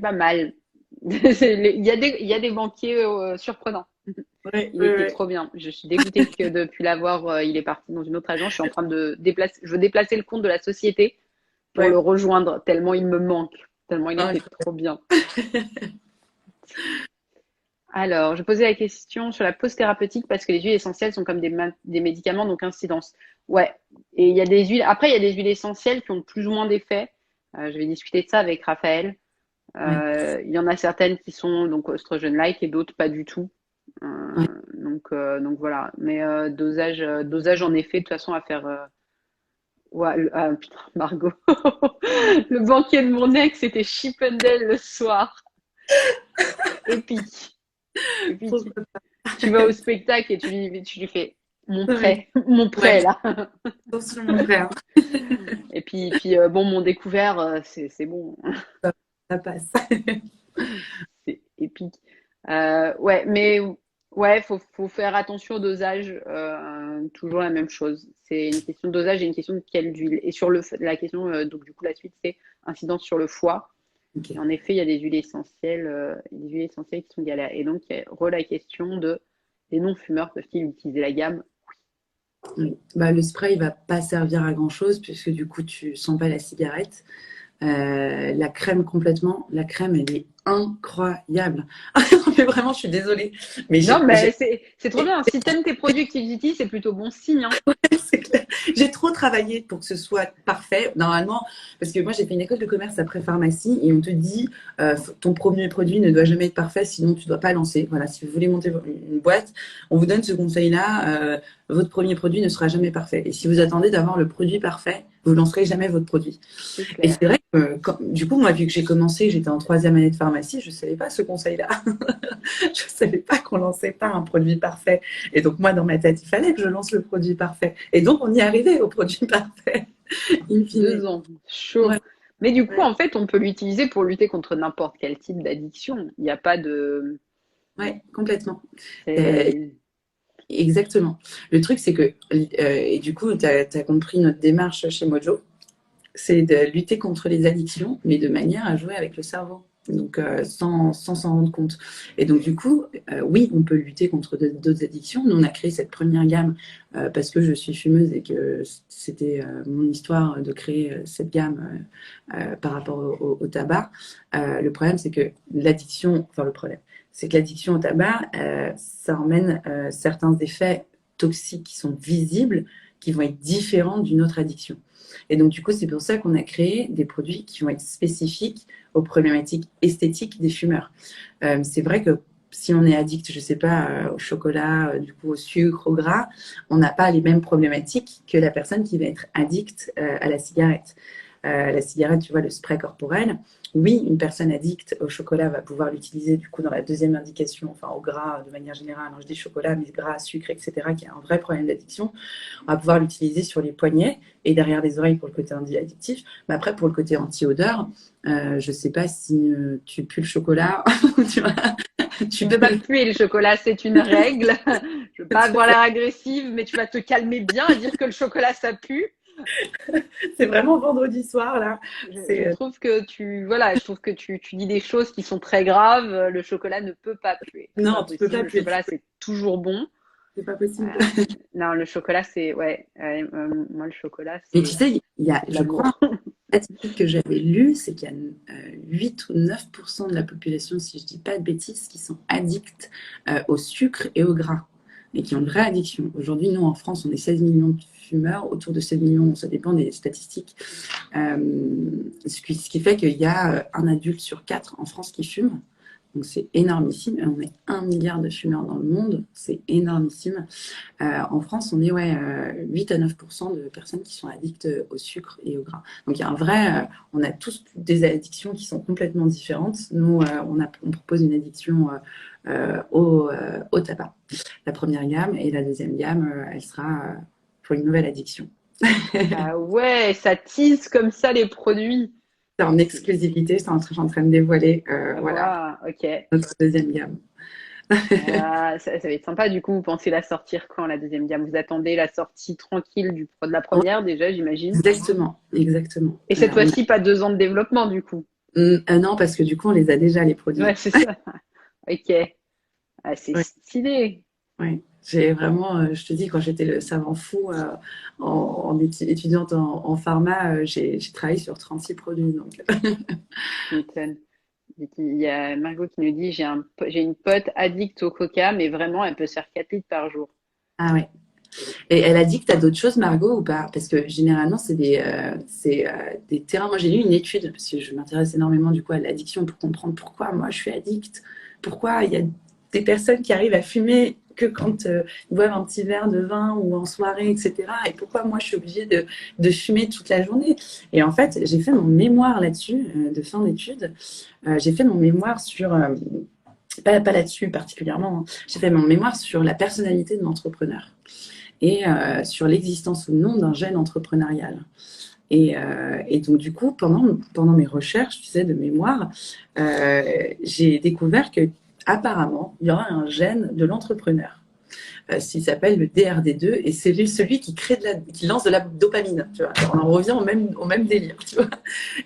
pas mal. Il y a des banquiers surprenants. Ouais, Il ouais, était ouais. trop bien. Je suis dégoûtée que depuis l'avoir, il est parti dans une autre agence. Je suis en train de déplacer, je veux déplacer le compte de la société pour le Ouais. rejoindre, tellement il me manque, tellement il Ah, était trop bien. Alors, je posais la question sur la pause thérapeutique parce que les huiles essentielles sont comme des médicaments, donc incidence. Ouais. Et il y a des huiles. Après, il y a des huiles essentielles qui ont plus ou moins d'effets. Je vais discuter de ça avec Raphaël. ouais, Il y en a certaines qui sont donc oestrogène-like et d'autres pas du tout. ouais. Donc voilà. Mais dosage en effet, de toute façon, à faire Ouais, ah, putain, Margot. Le banquier de mon ex, c'était Chippendale le soir. Épique. Épique. Pourquoi Tu vas au spectacle et tu lui fais mon pas? Ouais, prêt, mon ouais, prêt là. attention mon frère, Et puis bon, mon découvert, c'est bon, ça passe. c'est épique. Ouais, mais ouais, faut faire attention au dosage. Toujours la même chose. C'est une question de dosage et une question de quelle d'huile. Et sur la question, donc du coup, la suite, c'est incidence sur le foie. Ok. Et en effet, il y a des huiles essentielles qui sont liées à la. Et donc, il y a la question de les non-fumeurs peuvent-ils utiliser la gamme? Oui. Bah, le spray, il va pas servir à grand-chose puisque du coup, tu sens pas la cigarette. La crème complètement, la crème, elle est incroyable. Mais vraiment, je suis désolée. Mais Non, mais c'est trop bien. Si t'aimes tes produits que tu utilises, c'est plutôt bon signe, hein. c'est clair. J'ai trop travaillé pour que ce soit parfait. Normalement, parce que moi, j'ai fait une école de commerce après pharmacie et on te dit ton premier produit ne doit jamais être parfait, sinon tu ne dois pas lancer. Voilà, si vous voulez monter une boîte, on vous donne ce conseil-là. Votre premier produit ne sera jamais parfait. Et si vous attendez d'avoir le produit parfait, vous ne lancerez jamais votre produit. C'est Et clair. c'est vrai que, du coup, moi, vu que j'ai commencé, j'étais en troisième année de pharmacie, je ne savais pas ce conseil-là. Je ne savais pas qu'on lançait pas un produit parfait. Et donc, moi, dans ma tête, il fallait que je lance le produit parfait. Et donc, on y arrivait au produit parfait, in fine. 2 ans. Chaud. Ouais, Mais du coup, ouais, en fait, on peut l'utiliser pour lutter contre n'importe quel type d'addiction. Il n'y a pas de. ouais, complètement. Euh, C'est. exactement. Le truc, c'est que, et du coup, tu as compris notre démarche chez Mojo, c'est de lutter contre les addictions, mais de manière à jouer avec le cerveau. Donc, sans s'en rendre compte. Et donc, du coup, oui, on peut lutter contre d'autres addictions. Nous, on a créé cette première gamme parce que je suis fumeuse et que c'était mon histoire de créer cette gamme par rapport au tabac. Le problème, c'est que l'addiction, enfin, le problème, c'est que l'addiction au tabac, ça emmène certains effets toxiques qui sont visibles, qui vont être différents d'une autre addiction. Et donc, du coup, c'est pour ça qu'on a créé des produits qui vont être spécifiques aux problématiques esthétiques des fumeurs. C'est vrai que si on est addict, je ne sais pas, au chocolat, du coup, au sucre, au gras, on n'a pas les mêmes problématiques que la personne qui va être addicte à la cigarette. La cigarette, tu vois, le spray corporel. Oui, une personne addicte au chocolat va pouvoir l'utiliser du coup dans la deuxième indication, enfin au gras de manière générale. Alors je dis chocolat, mais gras, sucre, etc., qui est un vrai problème d'addiction. On va pouvoir l'utiliser sur les poignets et derrière les oreilles pour le côté anti-addictif. Mais après, pour le côté anti-odeur, je ne sais pas si tu pues le chocolat. Tu vois, Tu tu ne peux pas peux... puer le chocolat, c'est une règle. Je veux pas avoir l'air agressive, mais tu vas te calmer bien et dire que le chocolat, ça pue. C'est vraiment vendredi soir, là. Je C'est, trouve que tu dis des choses qui sont très graves. Le chocolat ne peut pas puer. C'est pas non, tu peux possible. pas Le puer. chocolat, c'est toujours bon. C'est pas possible. Euh, non, le chocolat, c'est, ouais, moi, le chocolat, Mais tu sais, c'est de je crois, l'amour. la statistique que j'avais lue, c'est qu'il y a 8 ou 9% de la population, si je ne dis pas de bêtises, qui sont addicts au sucre et au gras et qui ont une vraie addiction. Aujourd'hui, nous, en France, on est 16 millions de fumeurs, autour de 16 millions, ça dépend des statistiques. Ce qui fait qu'il y a un adulte sur 4 en France qui fume. Donc c'est énormissime. On est 1 milliard de fumeurs dans le monde, c'est énormissime. En France, on est ouais, 8 à 9% de personnes qui sont addictes au sucre et au gras. Donc il y a un vrai, on a tous des addictions qui sont complètement différentes. Nous, on propose une addiction au tabac, la première gamme, et la deuxième gamme, elle sera pour une nouvelle addiction. Ah ouais, ça tease comme ça les produits. C'est en C'est- exclusivité, je suis en train de dévoiler voilà, Waouh, ok. notre deuxième gamme. Ah, ça va être sympa. Du coup, vous pensez la sortir quand, la deuxième gamme? Vous attendez la sortie tranquille de la première déjà, j'imagine. Exactement, exactement. Et cette fois-ci, pas 2 ans de développement, du coup. Non, parce que du coup, on les a déjà, les produits. Ouais, c'est ça. Ok. Ah, c'est Ouais, stylé. ouais. J'ai vraiment, je te dis, quand j'étais le savant fou étudiante en pharma, j'ai travaillé sur 36 produits. Donc. Tu m'étonnes. Il y a Margot qui nous dit, j'ai une pote addict au coca, mais vraiment, elle peut se faire 4 litres par jour. Ah ouais. Et elle a dit que tu as d'autres choses, Margot, ou pas? Parce que généralement, c'est des terrains. Moi, j'ai lu une étude, parce que je m'intéresse énormément du coup à l'addiction pour comprendre pourquoi moi je suis addict. Pourquoi il y a des personnes qui arrivent à fumer que quand ils boivent un petit verre de vin ou en soirée, etc. Et pourquoi moi je suis obligée de fumer toute la journée? Et en fait, j'ai fait mon mémoire là-dessus, de fin d'études. J'ai fait mon mémoire sur, pas là-dessus particulièrement, hein. J'ai fait mon mémoire sur la personnalité de l'entrepreneur et sur l'existence ou non d'un gène entrepreneurial. Et donc, du coup, pendant mes recherches, tu sais, de mémoire, j'ai découvert que apparemment, il y aura un gène de l'entrepreneur. S'il s'appelle le DRD2, et c'est celui qui lance de la dopamine. Tu vois. On en revient au même délire. Tu vois.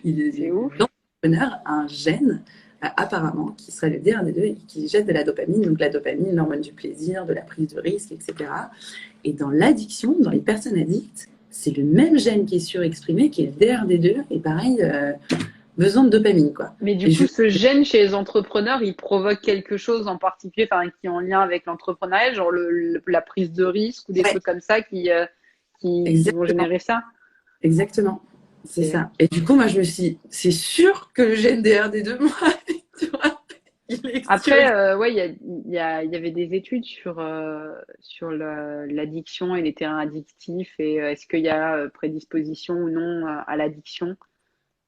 C'est ouf. L'entrepreneur a un gène, apparemment, qui serait le DRD2 et qui jette de la dopamine. Donc la dopamine, l'hormone du plaisir, de la prise de risque, etc. Et dans l'addiction, dans les personnes addictes, c'est le même gène qui est surexprimé, qui est le DRD2, et pareil, besoin de dopamine, quoi. Mais du Et coup, ce gène chez les entrepreneurs, il provoque quelque chose en particulier, enfin, qui est en lien avec l'entrepreneuriat, genre la prise de risque ou des ouais, trucs comme ça qui vont exactement, générer ça. exactement, c'est Ok. ça. Et du coup, moi, je me suis dit, c'est sûr que le gène DRD2, moi, tu vois, il est Après, surexprimé. ouais, il y avait des études sur l'addiction et les terrains addictifs et est-ce qu'il y a prédisposition ou non à l'addiction.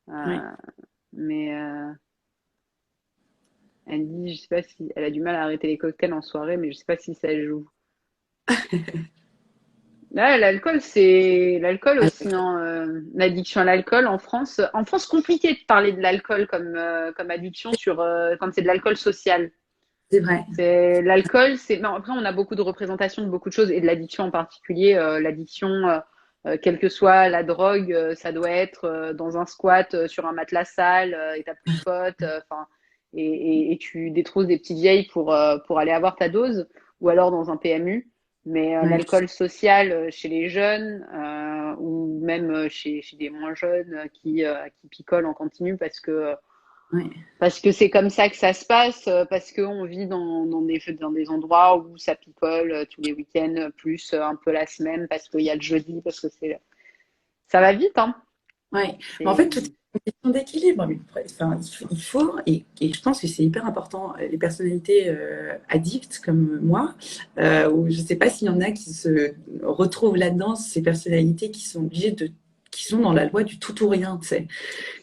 Ouais. Euh, mais elle dit, je sais pas si elle a du mal à arrêter les cocktails en soirée, mais je sais pas si ça joue. Là, l'alcool aussi, hein, l'addiction à l'alcool en France. En France, compliqué de parler de l'alcool comme addiction quand c'est de l'alcool social. C'est vrai. C'est l'alcool, non, après on a beaucoup de représentations de beaucoup de choses et de l'addiction en particulier. L'addiction, quelle que soit la drogue, ça doit être dans un squat sur un matelas sale et t'as plus de potes, enfin et tu détrousses des petites vieilles pour aller avoir ta dose ou alors dans un PMU. Mais Ouais. l'alcool social chez les jeunes ou même chez des moins jeunes qui picolent en continu Ouais. parce que c'est comme ça que ça se passe, parce qu'on vit dans des endroits où ça picole tous les week-ends, plus un peu la semaine, parce qu'il y a le jeudi, parce que ça va vite, hein. Ouais. Mais en fait, tout est C'est, une question d'équilibre. Enfin, il faut, et je pense que c'est hyper important, les personnalités addictes comme moi, où je ne sais pas s'il y en a qui se retrouvent là-dedans, ces personnalités qui sont qui sont dans la loi du tout ou rien, tu sais.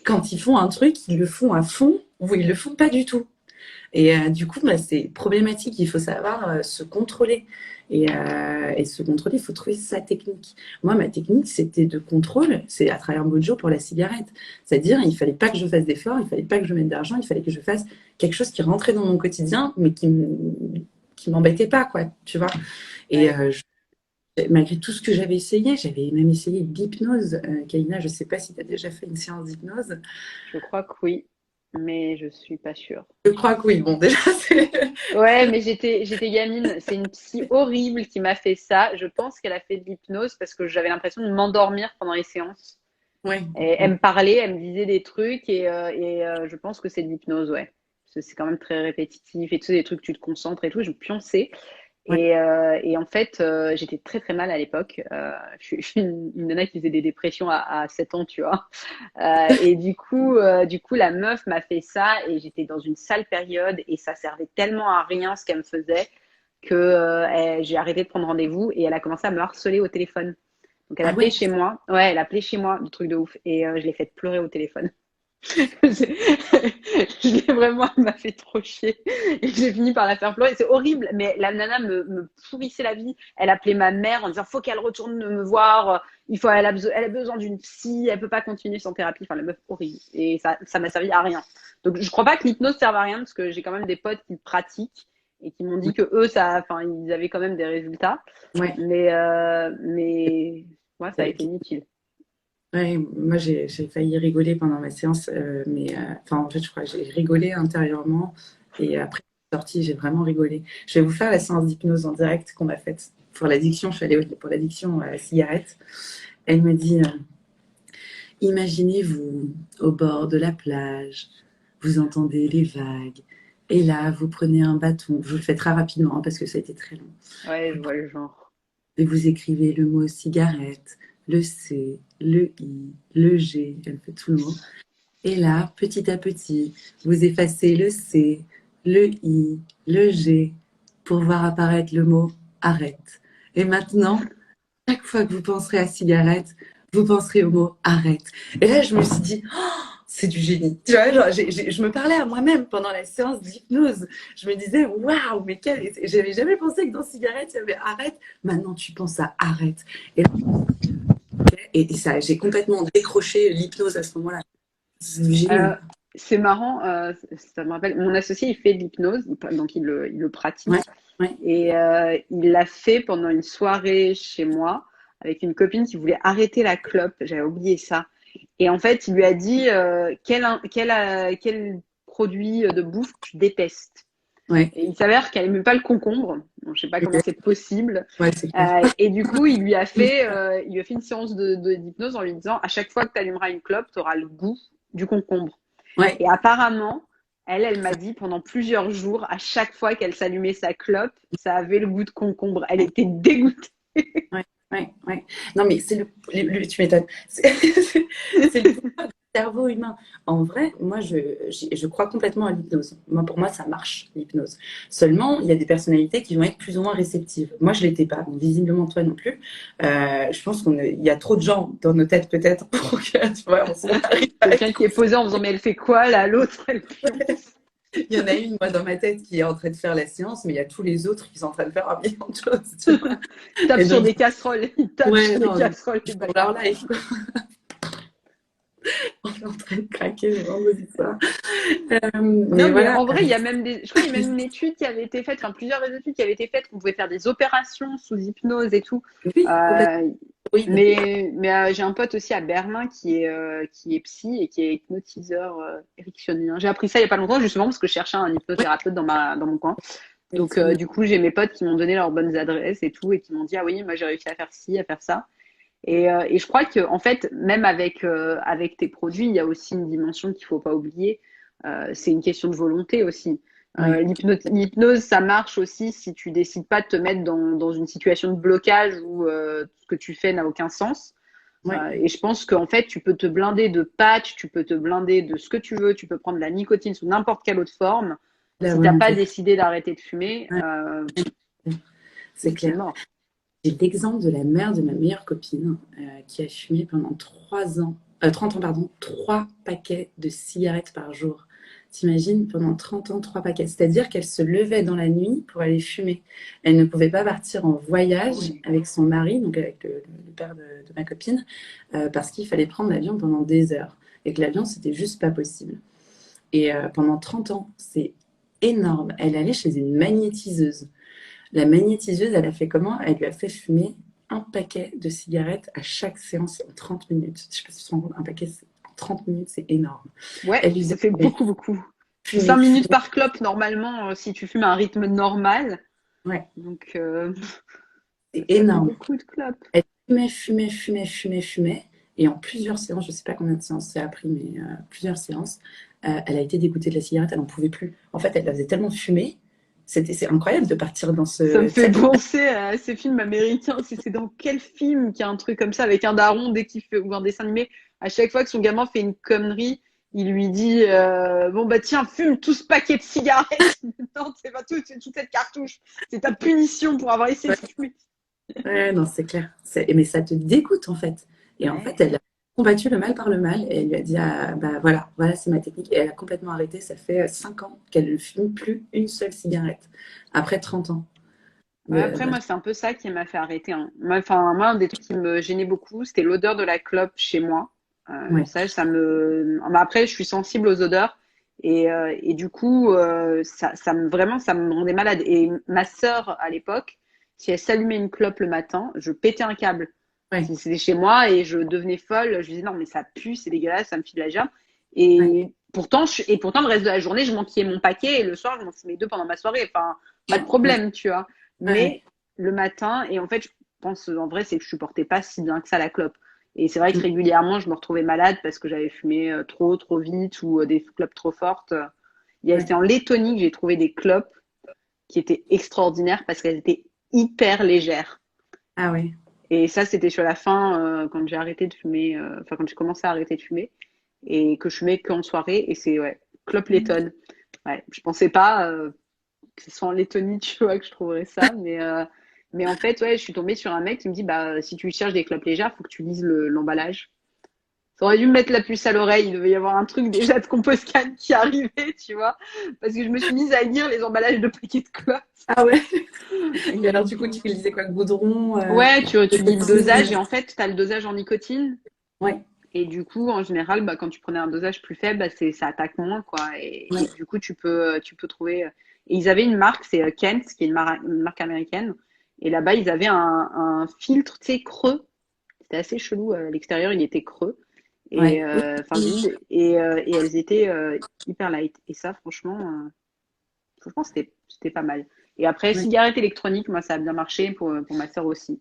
Quand ils font un truc, ils le font à fond ou ils le font pas du tout. Et du coup, bah, c'est problématique. Il faut savoir se contrôler. Et se contrôler, il faut trouver sa technique. Moi, ma technique, c'était de contrôle. C'est à travers Mojo pour la cigarette. C'est-à-dire, il fallait pas que je fasse d'efforts, il fallait pas que je mette d'argent, il fallait que je fasse quelque chose qui rentrait dans mon quotidien, mais qui m'embêtait pas, quoi, tu vois. Et ouais, malgré tout ce que j'avais même essayé l'hypnose. Kaina, je sais pas si tu as déjà fait une séance d'hypnose. je crois que oui, mais je suis pas sûre. Je crois que oui. Bon, déjà, c'est. Ouais, mais j'étais gamine. C'est une psy horrible qui m'a fait ça. Je pense qu'elle a fait de l'hypnose parce que j'avais l'impression de m'endormir pendant les séances. Ouais. Et elle me parlait, elle me disait des trucs je pense que c'est de l'hypnose, ouais. Parce que c'est quand même très répétitif et tu sais, des trucs, tu te concentres et tout. Je me pionçais. Ouais. Et en fait, j'étais très très mal à l'époque. Je suis une nana qui faisait des dépressions à 7 ans, tu vois. Et du coup, la meuf m'a fait ça et j'étais dans une sale période et ça servait tellement à rien ce qu'elle me faisait que j'ai arrêté de prendre rendez-vous et elle a commencé à me harceler au téléphone. Donc elle Ah appelait ouais. chez moi. Ouais, elle appelait chez moi, du truc de ouf. Et je l'ai fait pleurer au téléphone. Elle m'a fait trop chier. Et j'ai fini par la faire pleurer. C'est horrible, mais la nana me pourrissait la vie. Elle appelait ma mère en disant, faut qu'elle retourne me voir. Elle a besoin d'une psy. Elle peut pas continuer sans thérapie. Enfin, la meuf horrible. Et ça m'a servi à rien. Donc, je crois pas que l'hypnose serve à rien parce que j'ai quand même des potes qui pratiquent et qui m'ont dit que eux, enfin, ils avaient quand même des résultats. Ouais. Mais moi, ça a été inutile. Ouais, moi, j'ai failli rigoler pendant ma séance, mais enfin, en fait, je crois que j'ai rigolé intérieurement et après, sortie, j'ai vraiment rigolé. Je vais vous faire la séance d'hypnose en direct qu'on a faite pour l'addiction. Je suis allée pour l'addiction à la cigarette. Elle me dit imaginez-vous au bord de la plage, vous entendez les vagues, et là, vous prenez un bâton. Je vous le fais très rapidement hein, parce que ça a été très long. Ouais, je vois le genre. Et vous écrivez le mot cigarette, le C, le I, le G, elle fait tout le mot. Et là, petit à petit, vous effacez le C, le I, le G. pour voir apparaître le mot arrête. Et maintenant, chaque fois que vous penserez à cigarette, vous penserez au mot arrête. Et là, je me suis dit, oh, c'est du génie. Tu vois, genre, je me parlais à moi-même pendant la séance d'hypnose. Je me disais, waouh, mais quel. J'avais jamais pensé que dans cigarette, il y avait arrête. Maintenant, tu penses à arrête. Et, et ça, j'ai complètement décroché l'hypnose à ce moment-là. C'est du Euh, génie. c'est marrant, ça me rappelle, mon associé, il fait de l'hypnose, donc il le Ouais, pratique. ouais. Et il l'a fait pendant une soirée chez moi avec une copine qui voulait arrêter la clope. J'avais oublié ça. Et en fait, il lui a dit quel produit de bouffe tu détestes. Ouais, Et il s'avère qu'elle n'aimait pas le concombre. Bon, je sais pas comment ok. c'est possible. Ouais, c'est clair. Et du coup, il lui a fait une séance d'hypnose en lui disant à chaque fois que tu allumeras une clope, tu auras le goût du concombre. Ouais, Et apparemment, elle m'a dit pendant plusieurs jours, à chaque fois qu'elle s'allumait sa clope, ça avait le goût de concombre. Elle était dégoûtée. ouais, ouais, ouais. Non, mais c'est tu m'étonnes. C'est le cerveau humain. En vrai, moi, je crois complètement à l'hypnose. Moi, pour moi, ça marche, l'hypnose. Seulement, il y a des personnalités qui vont être plus ou moins réceptives. Moi, je l'étais pas. Donc, visiblement, toi non plus. Je pense il y a trop de gens dans nos têtes, peut-être, pour que, tu vois, on se arrive à Quelqu'un être qui est posé en faisant mais elle fait quoi là? L'autre, elle pionce. Il y en a une, moi, dans ma tête qui est en train de faire la séance, mais il y a tous les autres qui sont en train de faire un million de choses, tu vois. Il tape Et sur donc, des casseroles. Il tape ouais, sur des non, casseroles, les ils font leur bagarres. life, quoi. On est en train de craquer le vendredi soir. Non, Mais mais voilà. en vrai, il y a même je crois qu'il y a même une étude qui avait été faite, enfin plusieurs études qui avaient été faites, qu'on pouvait faire des opérations sous hypnose et tout. Oui, complètement. Euh, Oui, mais j'ai un pote aussi à Berlin qui est psy et qui est hypnotiseur ericksonien. J'ai appris ça il y a pas longtemps, justement, parce que je cherchais un oui, hypnothérapeute dans mon coin. Donc, effectivement. du coup, j'ai mes potes qui m'ont donné leurs bonnes adresses et tout, et qui m'ont dit, ah oui, moi j'ai réussi à faire ci, à faire ça. Et je crois que, en fait, même avec tes produits, il y a aussi une dimension qu'il faut pas oublier. C'est une question de volonté aussi. Oui, L'hypnose, ça marche aussi si tu décides pas de te mettre dans une situation de blocage où ce que tu fais n'a aucun sens. oui, Et je pense qu'en fait, tu peux te blinder de patch, tu peux te blinder de ce que tu veux, tu peux prendre de la nicotine sous n'importe quelle autre forme. la Si t'as pas volonté. décidé d'arrêter de fumer, Ouais, c'est c'est clair. mort. J'ai l'exemple de la mère de ma meilleure copine qui a fumé pendant 3 ans, 30 ans, pardon, 3 paquets de cigarettes par jour. T'imagines, pendant 30 ans, 3 paquets. C'est-à-dire qu'elle se levait dans la nuit pour aller fumer. Elle ne pouvait pas partir en voyage avec son mari, donc avec le père de ma copine, parce qu'il fallait prendre l'avion pendant des heures. Et que l'avion, c'était juste pas possible. Et pendant 30 ans, c'est énorme. Elle allait chez une magnétiseuse. La magnétiseuse, elle a fait comment? Elle lui a fait fumer un paquet de cigarettes à chaque séance en 30 minutes. Je sais pas si tu te rends compte, un paquet en 30 minutes, c'est énorme. Ouais, Elle lui ça faisait fait elle beaucoup, beaucoup. C'est fumait, 5 minutes fumait. par clope normalement si tu fumes à un rythme normal. Ouais, Donc c'est ça fait énorme. beaucoup de clopes. Elle fumait, fumait, fumait, fumait, fumait. Et en plusieurs séances, je ne sais pas combien de séances ça a pris, mais plusieurs séances, elle a été dégoûtée de la cigarette, elle n'en pouvait plus. En fait, elle la faisait tellement fumer. C'est incroyable de partir dans Ça me ce. Tu fait sais, penser à ces films américains. C'est dans quel film qu'il y a un truc comme ça avec un daron dès qu'il fait ou un dessin animé, à chaque fois que son gamin fait une connerie, il lui dit bon bah tiens fume tout ce paquet de cigarettes. Non c'est pas tout, c'est toute cette cartouche. C'est ta punition pour avoir essayé de fumer. ouais, non, c'est clair. Mais ça te dégoûte en fait. Et en fait, Ouais. elle a combattu le mal par le mal et elle lui a dit ah, bah voilà, voilà, c'est ma technique. Et elle a complètement arrêté. Ça fait 5 ans qu'elle ne fume plus une seule cigarette après 30 ans. Ouais, après, moi, c'est un peu ça qui m'a fait arrêter, hein. Moi, un des trucs qui me gênait beaucoup, c'était l'odeur de la clope chez moi. Ouais, Ça me. Mais après, je suis sensible aux odeurs et du coup, vraiment, ça me rendait malade. Et ma sœur, à l'époque, si elle s'allumait une clope le matin, je pétais un câble. ouais, C'était chez moi et je devenais folle. Je disais non, mais ça pue, c'est dégueulasse, ça me file la gerbe. ouais, Et pourtant, le reste de la journée, je manquais mon paquet et le soir, je m'en fumais deux pendant ma soirée. Enfin, pas de ouais, problème, tu vois. ouais, Mais le matin, et en fait, je pense en vrai, c'est que je supportais pas si bien que ça la clope. Et c'est vrai que régulièrement, je me retrouvais malade parce que j'avais fumé trop vite ou des clopes trop fortes. ouais. C'est en Lettonie que j'ai trouvé des clopes qui étaient extraordinaires parce qu'elles étaient hyper légères. Ah ouais. Et ça, c'était sur la fin, quand j'ai arrêté de fumer, enfin, quand j'ai commencé à arrêter de fumer et que je fumais qu'en soirée. Et c'est, ouais, clope lettonne. Ouais, je pensais pas. que ce soit en Lettonie, tu vois, que je trouverais ça. Mais en fait, ouais, je suis tombée sur un mec qui me dit, bah, si tu cherches des clopes légères, faut que tu lises l'emballage. Ça aurait dû me mettre la puce à l'oreille. Il devait y avoir un truc déjà de Composcan qui arrivait, tu vois. Parce que je me suis mise à lire les emballages de paquets de clopes. Ah ouais. Et Et alors, du du coup, coup, tu lisais quoi? Goudron, ouais, tu lis le dosage nicotine. et en fait, tu as le dosage en nicotine. Ouais, Et du coup, en général, bah, quand tu prenais un dosage plus faible, bah, ça attaque moins, quoi. Et ouais, du coup, tu peux trouver. Et ils avaient une marque, c'est Kent, qui est une marque américaine. Et là-bas, ils avaient un filtre, tu sais, creux. C'était assez chelou. À l'extérieur, il était creux. Et ouais. Oui, enfin oui. vide. Et elles étaient hyper light. Et ça, franchement, c'était pas mal. Et après, Ouais. cigarette électronique, moi, ça a bien marché pour ma sœur aussi.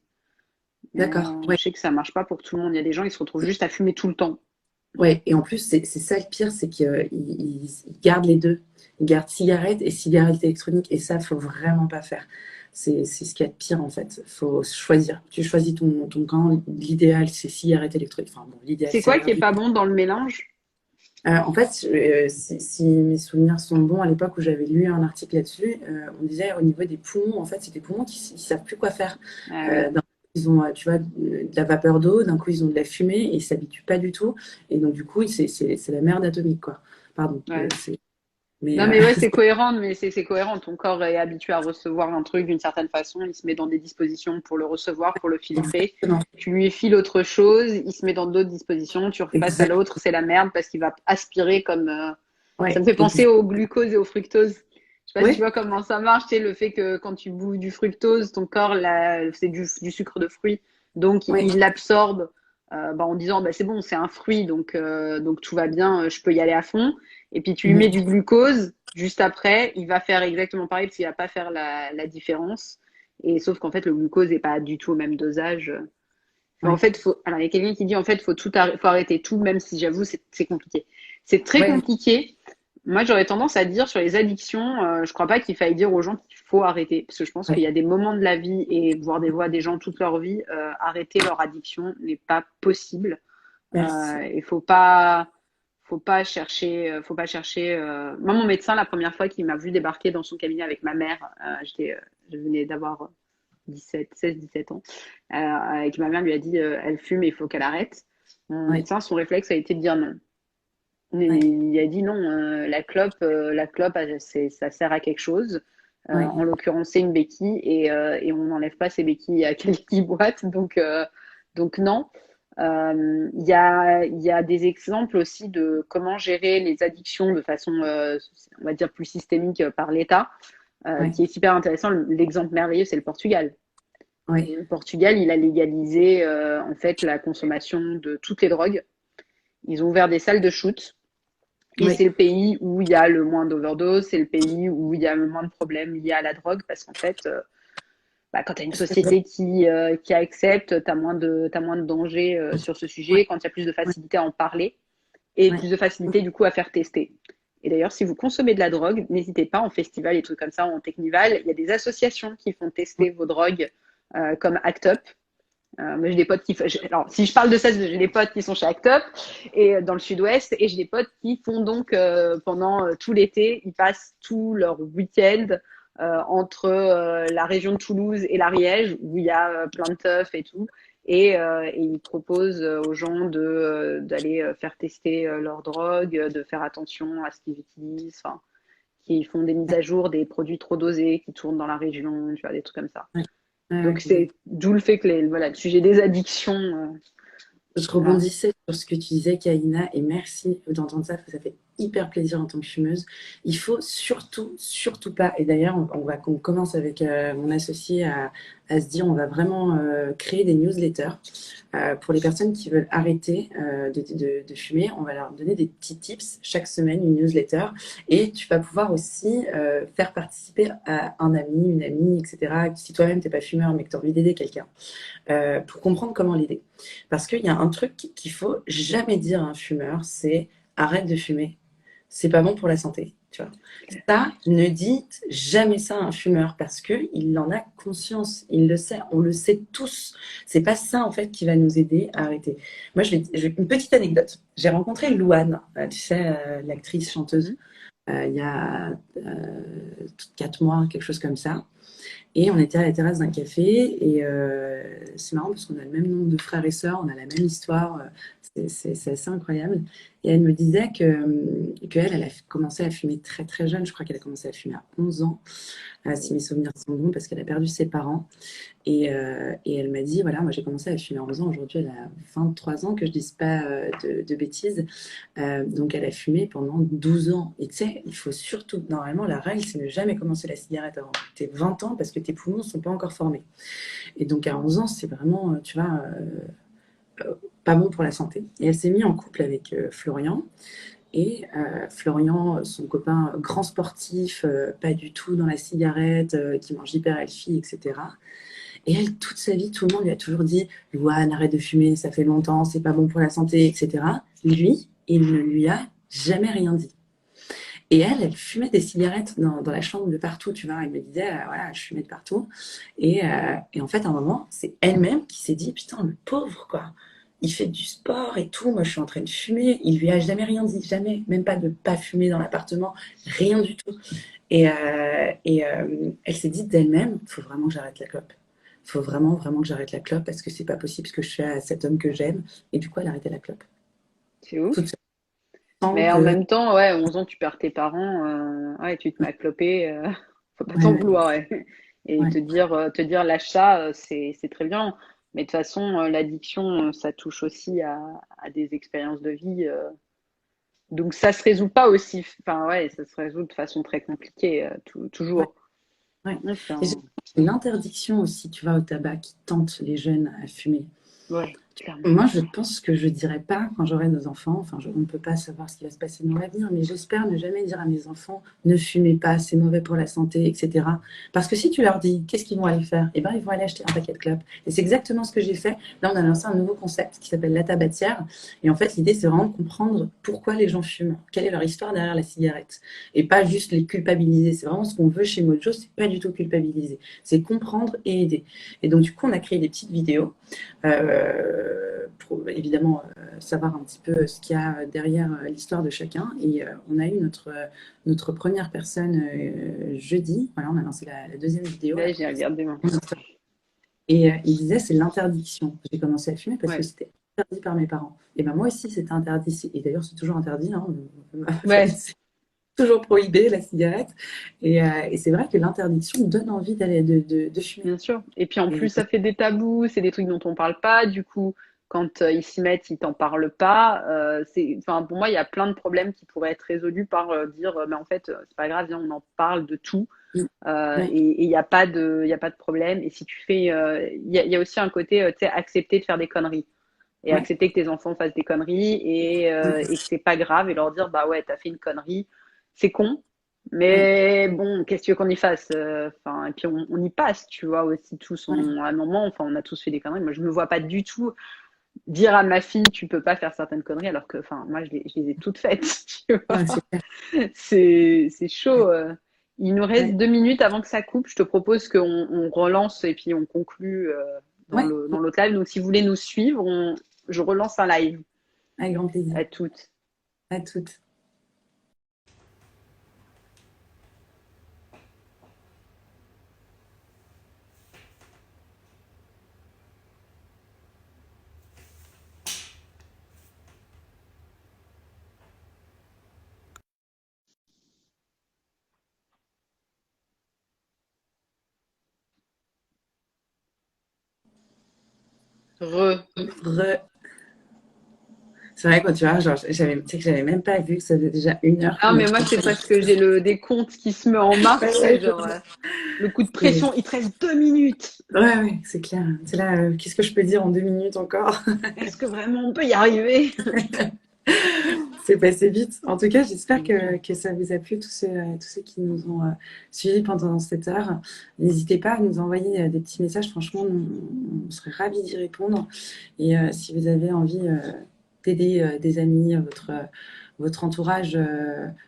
Mais D'accord. Ouais. je sais que ça marche pas pour tout le monde. Il y a des gens, ils se retrouvent juste à fumer tout le temps. Ouais. Et en plus, c'est ça le pire, c'est qu'ils gardent les deux. Ils gardent cigarette et cigarette électronique. Et ça, faut vraiment pas faire. C'est ce qu'il y a de pire, en fait. Faut choisir. Tu choisis ton camp. L'idéal, c'est cigarette électronique. Enfin, bon, l'idéal, C'est c'est quoi rien qui est du pas tout. bon dans le mélange? En fait, si mes souvenirs sont bons, à l'époque où j'avais lu un article là-dessus, on disait au niveau des poumons, en fait, c'est des poumons qui ne savent plus quoi faire. Ah oui. D'un coup, ils ont, tu vois, de la vapeur d'eau, d'un coup, ils ont de la fumée et ils ne s'habituent pas du tout. Et donc, du coup, c'est la merde atomique, quoi. Pardon. Ouais. Mais Non, mais ouais, c'est cohérent, mais c'est cohérent. Ton corps est habitué à recevoir un truc d'une certaine façon. Il se met dans des dispositions pour le recevoir, pour le filtrer. exactement. Tu lui files autre chose, il se met dans d'autres dispositions. Tu repasses à Exact. l'autre, c'est la merde parce qu'il va aspirer comme. Ça me Ouais, fait penser au glucose et au fructose. Je sais pas si tu ouais, vois comment ça marche, tu sais, le fait que quand tu bouffes du fructose, ton corps, c'est du sucre de fruit. Donc, ouais. il l'absorbe bah, en disant, bah, c'est bon, c'est un fruit, donc tout va bien, je peux y aller à fond. Et puis tu lui mets Mhm. du glucose juste après, il va faire exactement pareil parce qu'il va pas faire la différence. Et sauf qu'en fait, le glucose n'est pas du tout au même dosage. En Ouais, fait, alors il y a quelqu'un qui dit en fait, faut arrêter tout, même si j'avoue, c'est compliqué. C'est très ouais, compliqué. Moi, j'aurais tendance à dire sur les addictions, je crois pas qu'il faille dire aux gens qu'il faut arrêter, parce que je pense qu'il ouais. y a des moments de la vie et voir des voix des gens toute leur vie, arrêter leur addiction n'est pas possible. Merci. Il faut pas chercher. Moi, mon médecin, la première fois qu'il m'a vu débarquer dans son cabinet avec ma mère, je venais d'avoir 16, 17 ans, et que ma mère lui a dit, elle fume, il faut qu'elle arrête. Mon Ouais, médecin, son réflexe a été de dire non. ouais, Il a dit non, la clope, ça sert à quelque chose. ouais. En l'occurrence, c'est une béquille et on n'enlève pas ces béquilles à quelqu'un qui boite. Donc non. Il y a des exemples aussi de comment gérer les addictions de façon, on va dire, plus systémique par l'État, Ouais, qui est super intéressant. L'exemple merveilleux, c'est le Portugal. ouais. Le Portugal, il a légalisé en fait la consommation de toutes les drogues. Ils ont ouvert des salles de shoot et Ouais. c'est le pays où il y a le moins d'overdose, c'est le pays où il y a le moins de problèmes liés à la drogue parce qu'en fait, bah, quand tu as une société qui accepte, tu as moins de danger sur ce Ouais, sujet, quand il y a plus de ouais, facilité à en parler et ouais. plus de facilité du coup à faire tester. Et d'ailleurs, si vous consommez de la drogue, n'hésitez pas en festival et trucs comme ça, en Technival, il y a des associations qui font tester vos drogues comme Act Up. Moi, j'ai des potes alors, si je parle de ça, j'ai des potes qui sont chez Act Up et dans le sud-ouest, et j'ai des potes qui font donc pendant tout l'été, ils passent tout leur week-end entre la région de Toulouse et l'Ariège, où il y a plein de teufs et tout, et ils proposent aux gens d'aller faire tester leur drogue, de faire attention à ce qu'ils utilisent, enfin, qui font des mises à jour des produits trop dosés qui tournent dans la région, tu vois, des trucs comme ça. Ouais, ouais, Donc ouais. c'est d'où le fait que voilà, le sujet des addictions, Je voilà. rebondissais sur ce que tu disais, Kaina, et merci d'entendre ça, parce que ça fait hyper plaisir en tant que fumeuse. Il faut surtout, surtout pas, et d'ailleurs, on commence avec mon associé à se dire, on va vraiment créer des newsletters pour les personnes qui veulent arrêter de fumer. On va leur donner des petits tips chaque semaine, une newsletter, et tu vas pouvoir aussi faire participer à un ami, une amie, etc. Si toi-même, tu n'es pas fumeur, mais que tu as envie d'aider quelqu'un pour comprendre comment l'aider. Parce qu'il y a un truc qu'il faut jamais dire à un fumeur, c'est arrête de fumer. C'est pas bon pour la santé, tu vois. Ça, ne dites jamais ça à un fumeur parce que il en a conscience, il le sait, on le sait tous. C'est pas ça en fait qui va nous aider à arrêter. Moi, une petite anecdote. J'ai rencontré Louane, tu sais, l'actrice chanteuse. Mhm. il y a 4 mois, quelque chose comme ça. Et on était à la terrasse d'un café et c'est marrant parce qu'on a le même nombre de frères et sœurs, on a la même histoire, c'est assez incroyable. Et elle me disait qu'elle, elle a commencé à fumer très très jeune, je crois qu'elle a commencé à fumer à 11 ans, si mes souvenirs sont bons, parce qu'elle a perdu ses parents. Et elle m'a dit, voilà, moi j'ai commencé à fumer à 11 ans, aujourd'hui elle a 23 ans, que je dise pas de bêtises. Donc elle a fumé pendant 12 ans. Et tu sais, il faut surtout, normalement la règle c'est ne jamais commencer la cigarette avant tes 20 ans parce que tes poumons ne sont pas encore formés. Et donc à 11 ans c'est vraiment, tu vois, pas bon pour la santé. Et elle s'est mise en couple avec Florian. Et Florian, son copain grand sportif, pas du tout dans la cigarette, qui mange hyper healthy, etc. Et elle, toute sa vie, tout le monde lui a toujours dit, Louane, arrête de fumer, ça fait longtemps, c'est pas bon pour la santé, etc. Lui, il ne lui a jamais rien dit. Et elle fumait des cigarettes dans la chambre de partout, tu vois. Elle me disait, voilà, je fumais de partout. Et en fait, à un moment, c'est elle-même qui s'est dit, putain, le pauvre, quoi. Il fait du sport et tout. Moi, je suis en train de fumer. Il lui a jamais rien dit, jamais. Même pas de pas fumer dans l'appartement, rien du tout. Et elle s'est dit d'elle-même, il faut vraiment que j'arrête la clope. Il faut vraiment, vraiment que j'arrête la clope parce que c'est pas possible ce que je fais à cet homme que j'aime. Et du coup, elle a arrêté la clope. C'est ouf. Toute seule, sans Mais en que. même temps, ouais, 11 ans, tu perds tes parents, ouais, tu te mets à cloper, faut pas Ouais, t'en ouais, vouloir, ouais. Et ouais. te dire l'achat, c'est très bien. Mais de toute façon, l'addiction, ça touche aussi à des expériences de vie. Donc ça se résout pas aussi, enfin ouais, ça se résout de façon très compliquée, Ouais, toujours. ouais. Ouais, Et j'ai l'interdiction aussi, tu vois, au tabac qui tente les jeunes à fumer. ouais, clairement. Moi, je pense que je dirais pas quand j'aurai nos enfants, enfin, on ne peut pas savoir ce qui va se passer dans l'avenir, mais j'espère ne jamais dire à mes enfants, ne fumez pas, c'est mauvais pour la santé, etc. Parce que si tu leur dis, qu'est-ce qu'ils vont aller faire? Eh ben, ils vont aller acheter un paquet de clopes. Et c'est exactement ce que j'ai fait. Là, on a lancé un nouveau concept qui s'appelle la tabatière. Et en fait, l'idée, c'est vraiment de comprendre pourquoi les gens fument, quelle est leur histoire derrière la cigarette. Et pas juste les culpabiliser. C'est vraiment ce qu'on veut chez Mojo, c'est pas du tout culpabiliser. C'est comprendre et aider. Et donc, du coup, on a créé des petites vidéos pour évidemment savoir un petit peu ce qu'il y a derrière l'histoire de chacun. Et on a eu notre première personne jeudi. Voilà, on a lancé la deuxième vidéo. La Ouais, j'ai première, regardé moi. et il disait c'est l'interdiction. J'ai commencé à fumer parce que Ouais. c'était interdit par mes parents. Et ben moi aussi c'était interdit. Et d'ailleurs c'est toujours interdit. Hein. Ma famille, Ouais, c'est toujours prohibé la cigarette. Et c'est vrai que l'interdiction donne envie d'aller de fumer. bien sûr. Et puis en Et, plus, ça fait des tabous, c'est des trucs dont on parle pas. Du coup, quand ils s'y mettent, ils t'en parlent pas. Enfin, pour moi, il y a plein de problèmes qui pourraient être résolus par dire, mais en fait, c'est pas grave, viens, on en parle de tout. ouais, Et il n'y a pas de, il y a pas de problème. Et si tu fais, il y a aussi un côté, tu sais, accepter de faire des conneries et ouais, accepter que tes enfants fassent des conneries et que c'est pas grave et leur dire, bah ouais, t'as fait une connerie, c'est con. ouais, Mais bon, qu'est-ce que tu veux qu'on y fasse? Enfin, et puis on y passe, tu vois, aussi tous. ouais. À un moment, enfin, on a tous fait des conneries. Moi, je me vois pas du tout dire à ma fille, tu peux pas faire certaines conneries, alors que, enfin, moi, je les ai toutes faites, tu vois. Ouais, c'est clair. C'est chaud. Il nous reste Ouais, 2 minutes avant que ça coupe. Je te propose qu'on relance et puis on conclut ouais, dans l'autre live. Donc, si vous voulez nous suivre, je relance un live avec grand plaisir. à toutes. À toutes. Re. Re- C'est vrai, quand tu vois, genre, tu sais que j'avais même pas vu que ça faisait déjà 1 heure Non, qu'on mais était moi, en c'est train parce que j'ai le décompte qui se met en Ouais, marche. C'est ouais, genre le coup de c'est pression. Il te reste 2 minutes. ouais, ouais, c'est clair. C'est là, qu'est-ce que je peux dire en 2 minutes encore? Est-ce que vraiment on peut y arriver? C'est passé vite. En tout cas, j'espère Bien sûr. que ça vous a plu, tous ceux qui nous ont suivis pendant cette heure. N'hésitez pas à nous envoyer des petits messages. Franchement, on serait ravis d'y répondre. Et si vous avez envie d'aider des amis, votre entourage,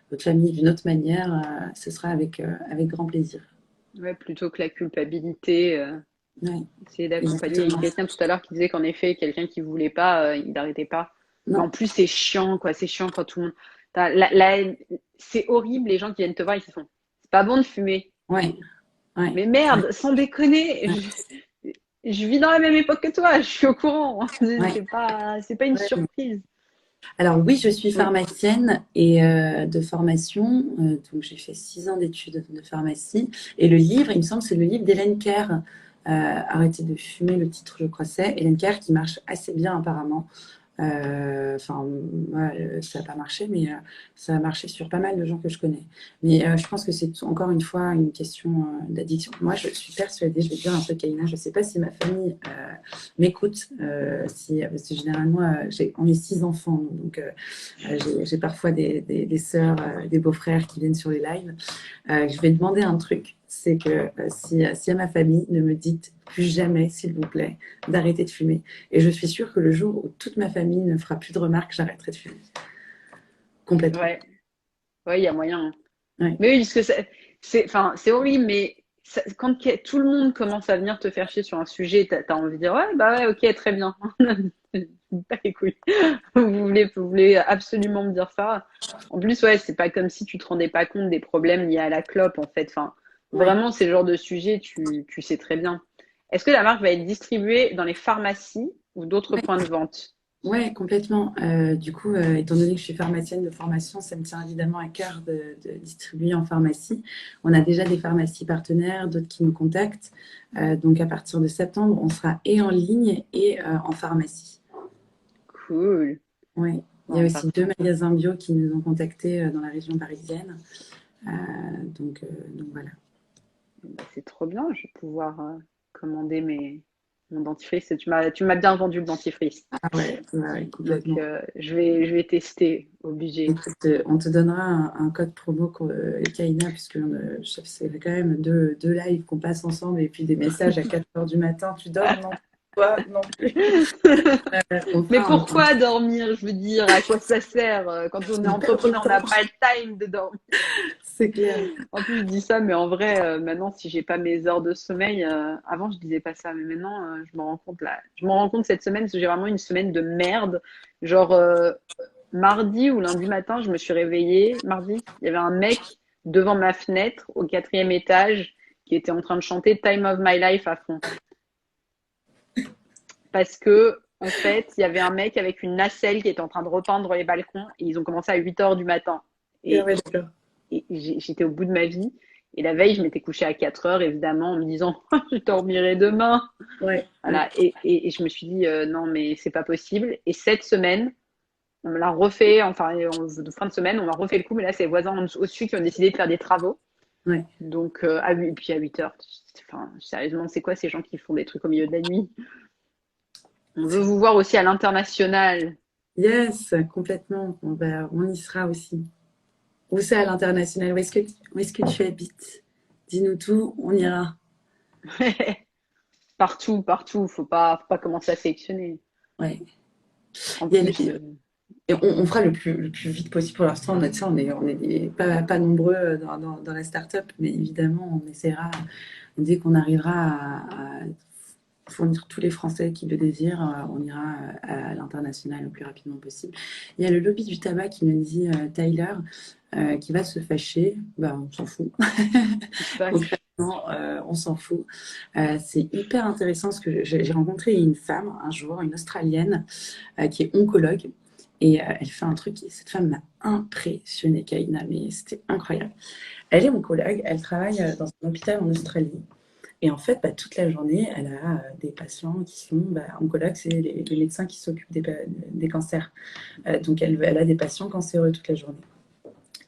votre famille d'une autre manière, ce sera avec grand plaisir. Ouais, plutôt que la culpabilité. Ouais, Essayer d'accompagner. Il y a exactement. quelqu'un tout à l'heure qui disait qu'en effet, quelqu'un qui voulait pas, il n'arrêtait pas. Mais Non, en plus, c'est chiant, quoi. C'est chiant quand tout le monde. C'est horrible les gens qui viennent te voir et qui font c'est pas bon de fumer. Ouais, ouais, Mais merde, sans déconner, je vis dans la même époque que toi, je suis au courant. ouais. C'est pas une Ouais. surprise. Alors oui, je suis Oui, pharmacienne et de formation, donc j'ai fait 6 ans d'études de pharmacie. Et le livre, il me semble, c'est le livre d'Hélène Kerr, Arrêtez de fumer, le titre, je crois, c'est Hélène Kerr qui marche assez bien apparemment. Enfin, ouais, ça n'a pas marché, mais ça a marché sur pas mal de gens que je connais. Mais je pense que c'est encore une fois une question d'addiction. Moi, je suis persuadée, je vais te dire un truc, Kaina, je ne sais pas si ma famille m'écoute, parce que généralement, on est 6 enfants, donc j'ai parfois des sœurs, des beaux-frères qui viennent sur les lives. Je vais demander un truc, c'est que si à ma famille, ne me dites plus jamais, s'il vous plaît, d'arrêter de fumer. Et je suis sûre que le jour où toute ma famille ne fera plus de remarques, j'arrêterai de fumer. Complètement. ouais, ouais, il y a moyen. Ouais. Mais oui, parce que enfin, c'est horrible, mais quand tout le monde commence à venir te faire chier sur un sujet, t'as envie de dire ouais, bah ouais, ok, très bien. Pas les couilles. Vous voulez absolument me dire ça. En plus, ouais, c'est pas comme si tu te rendais pas compte des problèmes liés à la clope, en fait. Enfin, Ouais. vraiment, c'est le genre de sujet, tu sais très bien. Est-ce que la marque va être distribuée dans les pharmacies ou d'autres Ouais. points de vente? Ouais, complètement. Du coup, étant donné que je suis pharmacienne de formation, ça me tient évidemment à cœur de distribuer en pharmacie. On a déjà des pharmacies partenaires, d'autres qui nous contactent. Donc, à partir de septembre, on sera et en ligne et en pharmacie. Cool. Ouais. Il y a Bon, aussi 2 parfait. magasins bio qui nous ont contactés dans la région parisienne. Euh, donc voilà. Bah, c'est trop bien, je vais pouvoir commander mon dentifrice. Tu m'as bien vendu le dentifrice. Ah ouais, ouais, ouais, Donc, complètement. je vais tester, obligé. Écoute, on te donnera un code promo, Kaina, puisque c'est quand même deux lives qu'on passe ensemble et puis des messages à 4 heures du matin. Tu dors? Non. Toi? Non plus. On Mais fera pourquoi dormir? Je veux dire, à quoi ça sert? Quand on est on perd le entrepreneur, on n'a temps. pas le time de dormir. C'est clair. En plus, je dis ça, mais en vrai, maintenant, si j'ai pas mes heures de sommeil, avant, je disais pas ça, mais maintenant, je me rends compte là. Je me rends compte cette semaine, parce que j'ai vraiment une semaine de merde. Genre, mardi ou lundi matin, je me suis réveillée. Mardi, il y avait un mec devant ma fenêtre au 4e étage qui était en train de chanter Time of My Life à fond. Parce que, en fait, il y avait un mec avec une nacelle qui était en train de repeindre les balcons et ils ont commencé à 8 heures du matin. Ah Et, ouais, d'accord. et j'étais au bout de ma vie. Et la veille, je m'étais couchée à 4 heures, évidemment, en me disant, je dormirai demain. Ouais, ouais. Voilà. Et je me suis dit, non, mais c'est pas possible. Et cette semaine, on me l'a refait, enfin, de fin de semaine, on m'a refait le coup, mais là, c'est les voisins au-dessus qui ont décidé de faire des travaux. Ouais. Donc, puis à 8 heures, enfin, sérieusement, c'est quoi ces gens qui font des trucs au milieu de la nuit? On veut vous voir aussi à l'international. Yes, complètement. On y sera aussi. Où c'est à l'international? Où est-ce que tu habites? Dis-nous tout, on ira. Partout, partout. Faut pas commencer à sélectionner. Ouais. En Il y a plus, Et on fera le plus vite possible pour l'instant. On est pas nombreux dans la start-up, mais évidemment, on essaiera, dès qu'on arrivera à fournir tous les Français qui le désirent, on ira à l'international le plus rapidement possible. Il y a le lobby du tabac qui me dit Tyler, qui va se fâcher. Bah, on s'en fout. qui se fâche. Concrètement, on s'en fout. C'est hyper intéressant parce que j'ai rencontré une femme un jour, une Australienne, qui est oncologue. Et elle fait un truc, cette femme m'a impressionnée, Kaina, mais c'était incroyable. Elle est oncologue, elle travaille dans un hôpital en Australie. Et en fait, bah, toute la journée, elle a des patients qui sont oncologues, c'est les médecins qui s'occupent des cancers. Donc, elle a des patients cancéreux toute la journée.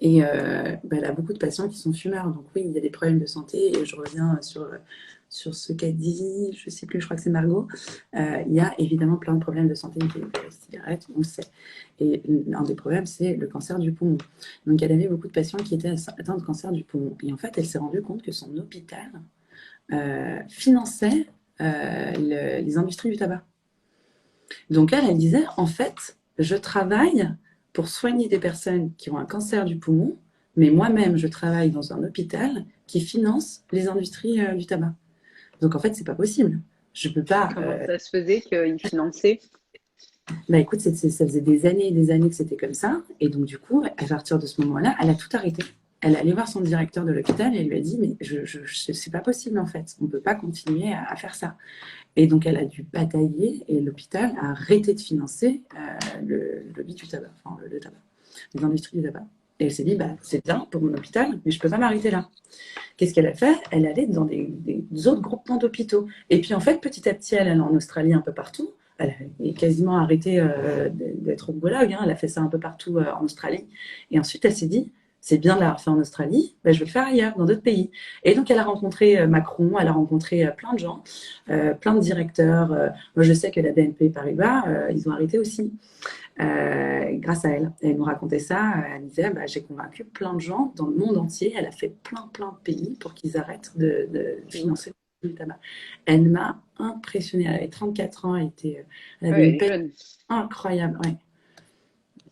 Et elle a beaucoup de patients qui sont fumeurs. Donc oui, il y a des problèmes de santé. Et je reviens sur ce qu'a dit, je ne sais plus, je crois que c'est Margot. Il y a évidemment plein de problèmes de santé liés aux cigarettes, on le sait. Et un des problèmes, c'est le cancer du poumon. Donc elle avait beaucoup de patients qui étaient atteints de cancer du poumon. Et en fait, elle s'est rendue compte que son hôpital finançait les industries du tabac. Donc elle disait, en fait, je travaille pour soigner des personnes qui ont un cancer du poumon, mais moi-même, je travaille dans un hôpital qui finance les industries du tabac. Donc en fait, c'est pas possible. Je peux pas. Comment ça se faisait qu'ils finançaient? Bah écoute, ça faisait des années et des années que c'était comme ça. Et donc, du coup, à partir de ce moment-là, elle a tout arrêté. Elle est allée voir son directeur de l'hôpital et elle lui a dit, mais c'est pas possible en fait. On ne peut pas continuer à faire ça. Et donc, elle a dû batailler et l'hôpital a arrêté de financer le lobby du tabac, enfin le tabac, l'industrie du tabac. Et elle s'est dit, bah, c'est bien pour mon hôpital, mais je ne peux pas m'arrêter là. Qu'est-ce qu'elle a fait? Elle allait dans des autres groupements d'hôpitaux. Et puis, en fait, petit à petit, elle allait en Australie un peu partout. Elle a quasiment arrêté d'être oncologue. Hein. Elle a fait ça un peu partout en Australie. Et ensuite, elle s'est dit, c'est bien de l'avoir fait en Australie, ben, je vais le faire ailleurs, dans d'autres pays. Et donc, elle a rencontré Macron, elle a rencontré plein de gens, plein de directeurs. Moi, je sais que la BNP Paribas, ils ont arrêté aussi grâce à elle. Et elle nous racontait ça. Elle disait, bah, j'ai convaincu plein de gens dans le monde entier. Elle a fait plein de pays pour qu'ils arrêtent de C'est financer ouf. le tabac. Elle m'a impressionnée. Elle avait 34 ans. Elle Ah avait ouais, une elle est paix jeune. incroyable. Ouais.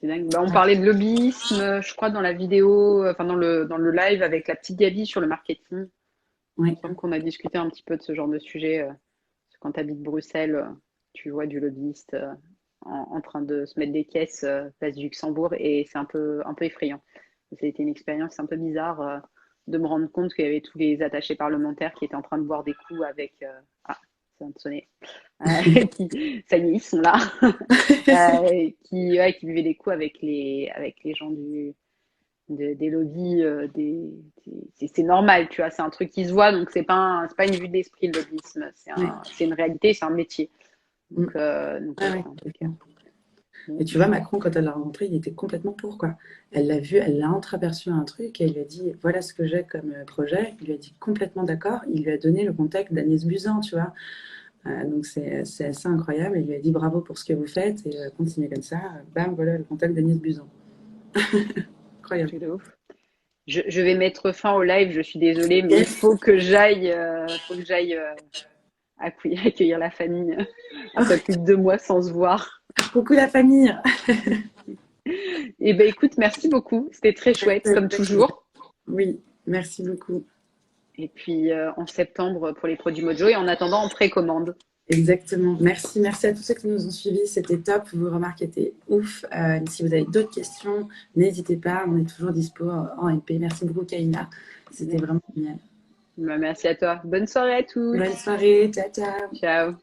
C'est dingue. Bah, on parlait de lobbyisme, je crois, dans la vidéo, enfin dans le live avec la petite Gabi sur le marketing. Il Ouais. me semble qu'on a discuté un petit peu de ce genre de sujet. Parce que quand tu habites Bruxelles, tu vois du lobbyiste en train de se mettre des caisses place du Luxembourg et c'est un peu effrayant. Ça a été une expérience un peu bizarre de me rendre compte qu'il y avait tous les attachés parlementaires qui étaient en train de boire des coups avec. Ah, ça vient de sonner. Ça y est, ils sont là. Qui buvaient des coups avec les gens des lobbies. C'est normal, tu vois, c'est un truc qui se voit, donc c'est pas une vue d'esprit le lobbyisme, Ouais. c'est une réalité, c'est un métier. Mm. Donc Ah ouais, ouais. c'est un truc. Et Bon. tu vois, Macron, quand elle l'a rencontré, il était complètement pour, quoi. Elle l'a vu, elle l'a entreaperçu un truc et elle lui a dit, voilà ce que j'ai comme projet. Il lui a dit complètement d'accord. Il lui a donné le contact d'Agnès Buzyn, tu vois. Donc c'est assez incroyable. Il lui a dit bravo pour ce que vous faites et continuez comme ça. Bam, voilà le contact d'Agnès Buzyn. Incroyable. Truc de ouf. Je vais mettre fin au live, je suis désolée, mais il Yes. faut que j'aille accueillir la famille après plus de 2 mois sans se voir. Coucou la famille. Et ben écoute, merci beaucoup, c'était très chouette comme toujours. Oui, merci beaucoup. Et puis en septembre pour les produits Mojo et en attendant en précommande. Exactement. Merci à tous ceux qui nous ont suivis. C'était top. Vos remarques étaient ouf. Si vous avez d'autres questions, n'hésitez pas. On est toujours dispo en MP. Merci beaucoup, Kaina. C'était vraiment génial. Merci à toi. Bonne soirée à tous. Bonne soirée. Ciao, ciao. Ciao.